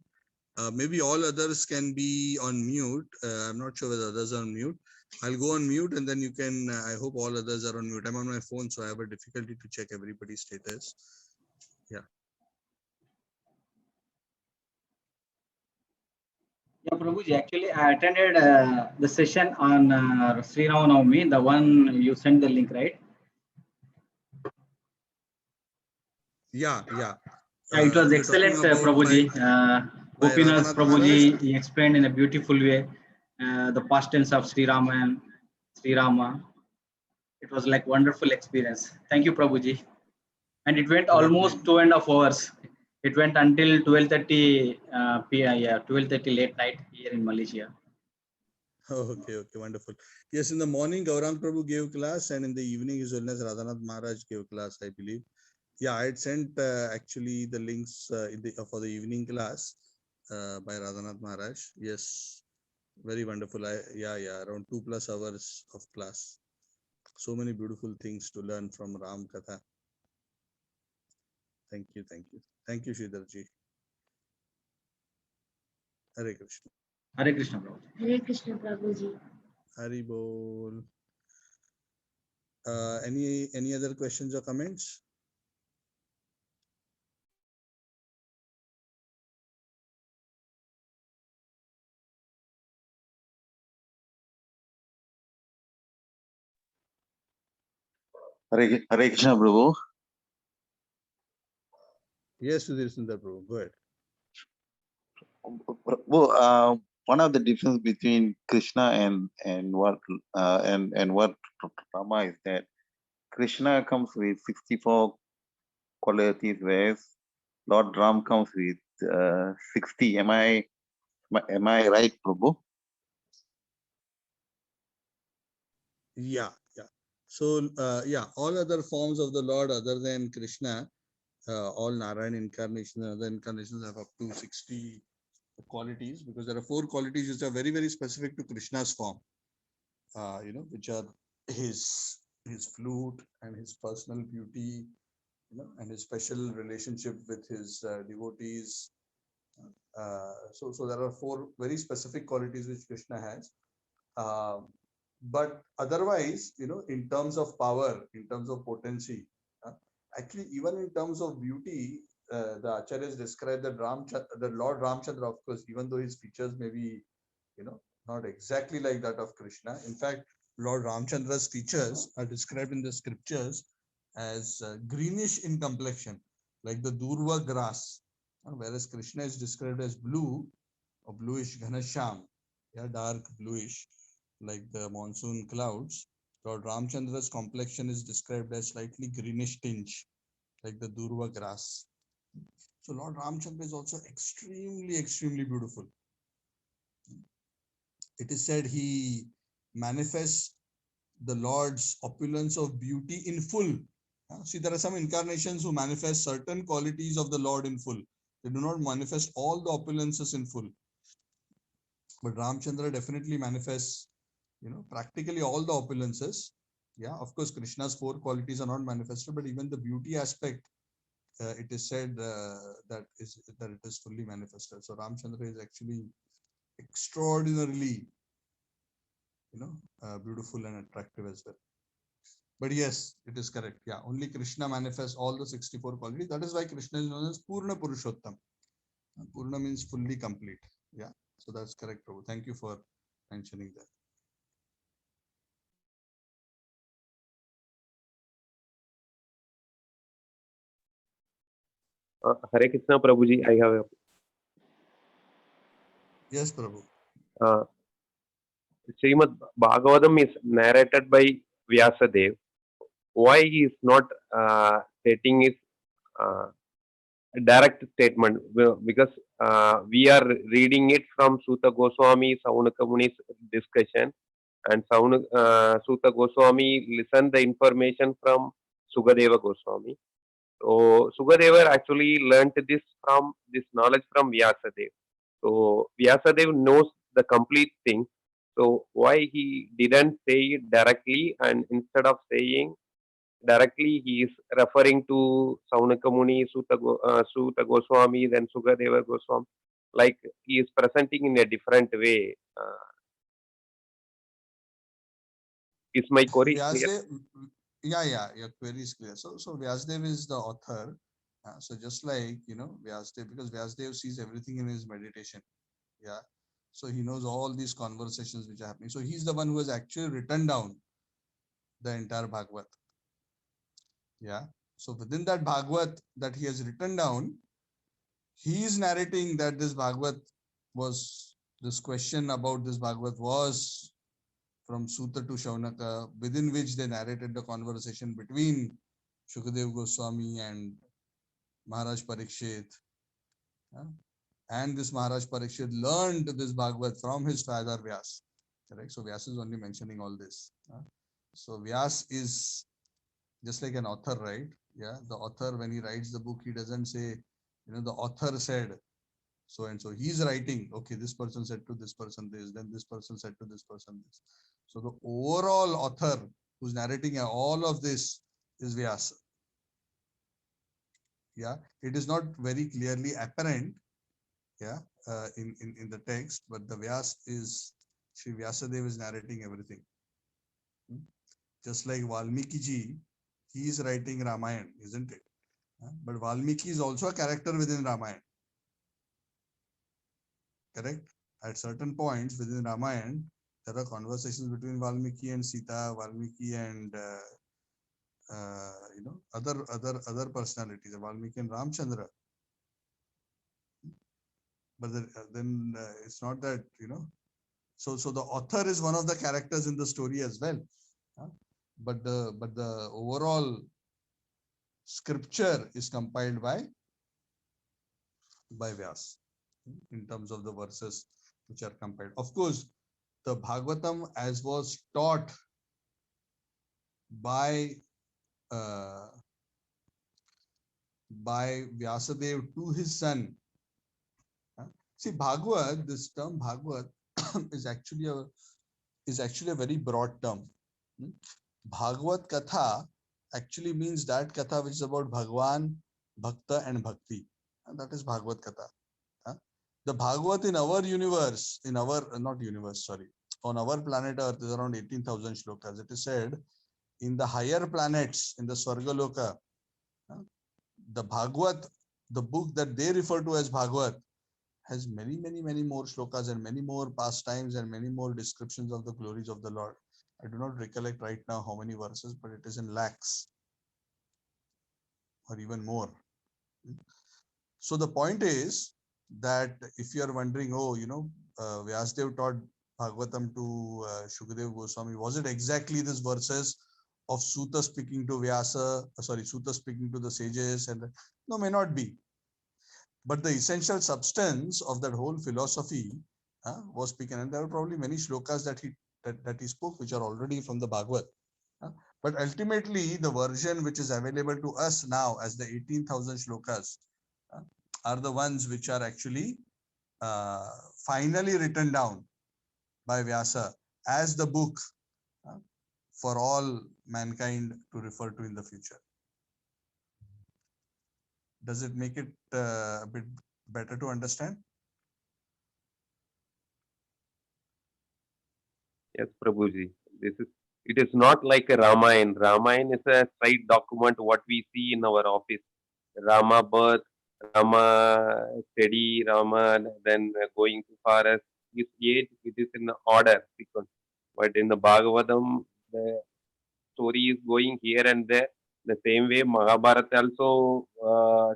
Maybe all others can be on mute. I'm not sure whether others are on mute. I'll go on mute and then you can, I hope all others are on mute. I'm on my phone, so I have a difficulty to check everybody's status. Yeah. Yeah, Prabhuji, actually, I attended the session on Sri Ram Navami, the one you sent the link, right? Yeah. Yeah, it was You're talking excellent, about Prabhuji. by Gopinath Radhanath Maharaj? Prabhuji, he explained in a beautiful way the past tense of Sri Rama and Sri Rama. It was like wonderful experience. Thank you, Prabhuji. And it went almost 2.5 hours. It went until 12:30 p.m. Yeah, 12:30 late night here in Malaysia. Oh, okay, wonderful. Yes, in the morning, Gaurang Prabhu gave class, and in the evening, His Holiness Radhanath Maharaj gave class, I believe. Yeah, I had sent actually the links for the evening class by Radhanath Maharaj. Yes, very wonderful. Around 2+ hours of class. So many beautiful things to learn from Ram Katha. Thank you. Thank you, Sridharji. Hare Krishna. Hare Krishna, Prabhuji. Hare Krishna Prabhuji. Hari Bol. Any other questions or comments? Hare Krishna, Prabhu. Yes, Sudhir Sundar Prabhu. Go ahead. Prabhu, one of the difference between Krishna and what Rama is that Krishna comes with 64 qualities, whereas Lord Ram comes with 60. Am I right, Prabhu? Yeah. So, all other forms of the Lord other than Krishna, all Narayan incarnations and other incarnations have up to 60 qualities, because there are 4 qualities which are very, very specific to Krishna's form, which are his flute and his personal beauty, and his special relationship with his devotees. So there are 4 very specific qualities which Krishna has. But otherwise, in terms of power, in terms of potency, actually, even in terms of beauty, the Acharyas describe that the Lord Ramchandra, of course, even though his features may be, not exactly like that of Krishna. In fact, Lord Ramchandra's features are described in the scriptures as greenish in complexion, like the Durva grass, whereas Krishna is described as blue or bluish Ghanasham, dark bluish, like the monsoon clouds. Lord Ramchandra's complexion is described as slightly greenish tinge, like the Durva grass. So Lord Ramchandra is also extremely, extremely beautiful. It is said he manifests the Lord's opulence of beauty in full. See, there are some incarnations who manifest certain qualities of the Lord in full. They do not manifest all the opulences in full. But Ramchandra definitely manifests, practically all the opulences. Yeah, of course, Krishna's 4 qualities are not manifested, but even the beauty aspect it is said that it is fully manifested. So Ramchandra is actually extraordinarily, beautiful and attractive as well. But yes, it is correct. Yeah, only Krishna manifests all the 64 qualities. That is why Krishna is known as Purna Purushottam. Purna means fully complete. Yeah, so that's correct, Prabhu. Thank you for mentioning that. Hare Krishna, Prabhuji. I have Yes, Prabhu. a Srimad Bhagavatam is narrated by Vyasadev. Why he is not stating his direct statement? Well, because we are reading it from Suta Goswami, Saunaka Muni's discussion, and Suta Goswami listened the information from Sukadeva Goswami. So Sukadeva actually learnt this knowledge from Vyasadev. So Vyasadev knows the complete thing. So why he didn't say it directly, and instead of saying directly, he is referring to Saunaka Muni, Suta Goswami, then Sukadeva Goswami. Like he is presenting in a different way. Is my query clear? Vyasdev, yeah, your query is clear. So Vyasdev is the author. So just like, Vyasdev, because Vyasdev sees everything in his meditation. Yeah. So he knows all these conversations which are happening. So he's the one who has actually written down the entire Bhagavad. Yeah. So within that Bhagavad that he has written down, he is narrating that this question about this Bhagavad was from Suta to Shaunaka, within which they narrated the conversation between Shukadeva Goswami and Maharaj Parikshit. And this Maharaj Parikshit learned this Bhagavad from his father Vyas. Correct? So Vyas is only mentioning all this. So Vyas is just like an author, right? Yeah, the author, when he writes the book, he doesn't say, the author said so and so. He's writing, okay, this person said to this person this, then this person said to this person this. So the overall author who's narrating all of this is Vyasa. Yeah, it is not very clearly apparent, yeah, in the text, but the Vyas is, Sri Vyasadeva is narrating everything. Just like Valmiki ji, he is writing Ramayana, isn't it? But Valmiki is also a character within Ramayana. Correct? At certain points within Ramayana, there are conversations between Valmiki and Sita, Valmiki and other personalities, Valmiki and Ramchandra. But then it's not that, so the author is one of the characters in the story as well. But the overall scripture is compiled by Vyas in terms of the verses which are compiled. Of course, the Bhagavatam, as was taught by Vyasadeva to his son. See, Bhagavad, this term Bhagavad is actually a very broad term. Bhagavad Katha actually means that Katha which is about Bhagwan, Bhakta and Bhakti. And that is Bhagavad Katha. The Bhagavad in our universe, on our planet Earth is around 18,000 shlokas. It is said in the higher planets, in the Swargaloka, the Bhagavad, the book that they refer to as Bhagavad, has many more shlokas and many more pastimes and many more descriptions of the glories of the Lord. I do not recollect right now how many verses, but it is in lakhs or even more. So the point is that if you are wondering, Vyasdev taught Bhagavatam to Shukadeva Goswami, was it exactly these verses of Suta speaking to Suta speaking to the sages? And no, may not be. But the essential substance of that whole philosophy was speaking, and there are probably many shlokas that he spoke, which are already from the Bhagavad. But ultimately, the version which is available to us now as the 18,000 shlokas are the ones which are actually finally written down by Vyasa as the book for all mankind to refer to in the future. Does it make it a bit better to understand? Yes, Prabhuji. It is not like a Ramayana. Ramayana is a side document what we see in our office. Rama birth, Rama study, Rama then going to forest. His age, it is in order sequence. But in the Bhagavatam, the story is going here and there. The same way Mahabharata also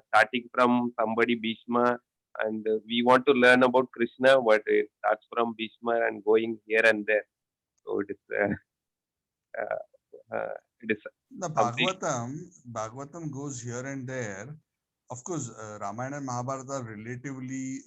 starting from somebody Bhishma, and we want to learn about Krishna, but it starts from Bhishma and going here and there. So it is The complete. Bhagavatam goes here and there. Of course, Ramayana and Mahabharata are relatively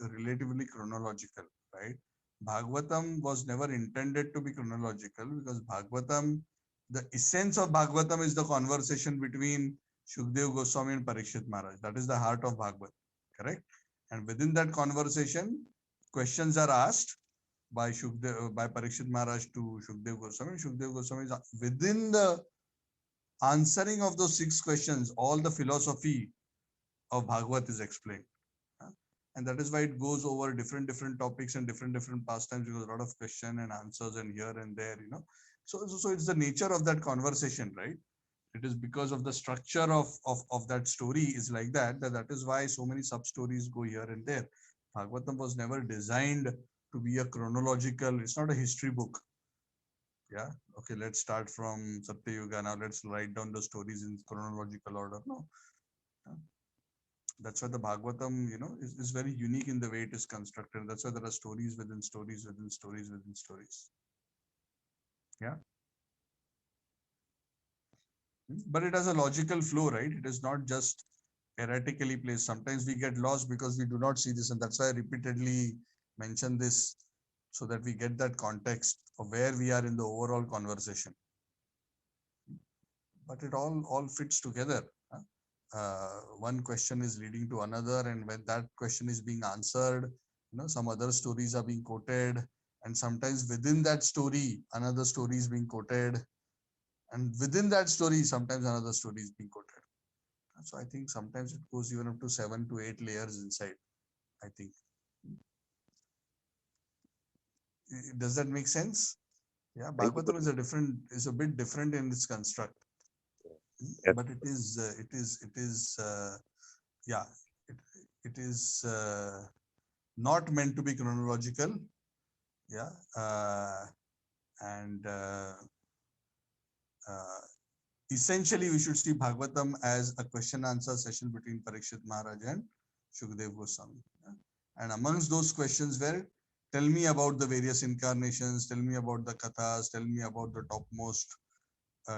chronological, right? Bhagavatam was never intended to be chronological because Bhagavatam, the essence of Bhagavatam is the conversation between Shukdev Goswami and Parikshit Maharaj. That is the heart of Bhagavatam, correct? And within that conversation, questions are asked by Parikshit Maharaj to Shukdev Goswami. Shukdev Goswami is within the answering of those 6 questions, all the philosophy of Bhagavad is explained. And that is why it goes over different topics and different pastimes, because a lot of question and answers and here and there, So it's the nature of that conversation, right? It is because of the structure of that story is like that is why so many sub stories go here and there. Bhagavatam was never designed to be a chronological, it's not a history book. Yeah. Okay, let's start from Satya Yuga. Now let's write down the stories in chronological order. No. That's why the Bhagavatam, is very unique in the way it is constructed. That's why there are stories within stories within stories within stories. Yeah. But it has a logical flow, right? It is not just erratically placed. Sometimes we get lost because we do not see this. And that's why I repeatedly mention this so that we get that context of where we are in the overall conversation. But it all fits together. One question is leading to another, and when that question is being answered, some other stories are being quoted, and sometimes within that story, another story is being quoted, and within that story, sometimes another story is being quoted. So I think sometimes it goes even up to 7 to 8 layers inside, I think. Does that make sense? Yeah, Bhagavatam is a bit different in its construct. Yes. But it is not meant to be chronological. Yeah. Essentially, we should see Bhagavatam as a question answer session between Parikshit Maharaj and Shukdev Goswami. Yeah? And amongst those questions were, tell me about the various incarnations, tell me about the kathas, tell me about the topmost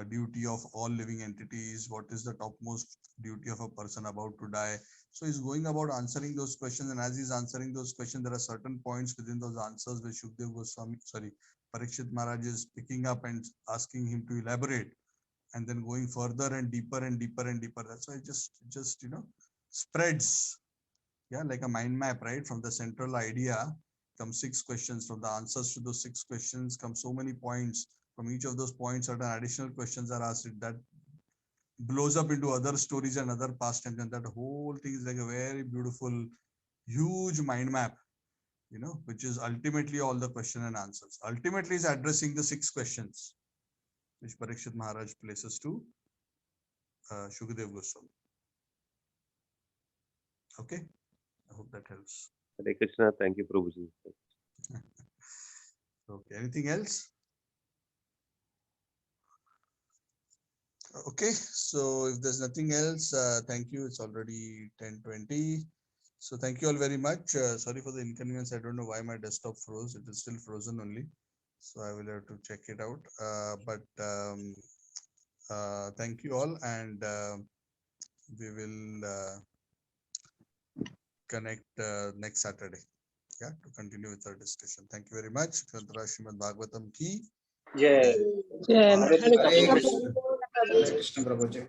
duty of all living entities, what is the topmost duty of a person about to die. So he's going about answering those questions, and as he's answering those questions, there are certain points within those answers where Shukdev Goswami, Parikshit Maharaj is picking up and asking him to elaborate, and then going further and deeper and deeper and deeper. That's why it just spreads, yeah, like a mind map, right? From the central idea come 6 questions. From the answers to those 6 questions come so many points. From each of those points, certain additional questions are asked. That blows up into other stories and other pastimes, and that whole thing is like a very beautiful, huge mind map, which is ultimately all the question and answers. Ultimately is addressing the 6 questions which Parikshit Maharaj places to Shukdev Goswami. Okay, I hope that helps. Hare Krishna. Thank you, Prabhuji. Okay, anything else? Okay, so if there's nothing else, thank you. It's already 10:20. So thank you all very much. Sorry for the inconvenience. I don't know why my desktop froze. It is still frozen only. So I will have to check it out. Thank you all, and we will connect next Saturday, yeah, to continue with our discussion. Thank you very much. Grantara Srimad Bhagavatam ki Jai. Jai. Hare Hare Krishna. Hare Krishna, Prabhuji.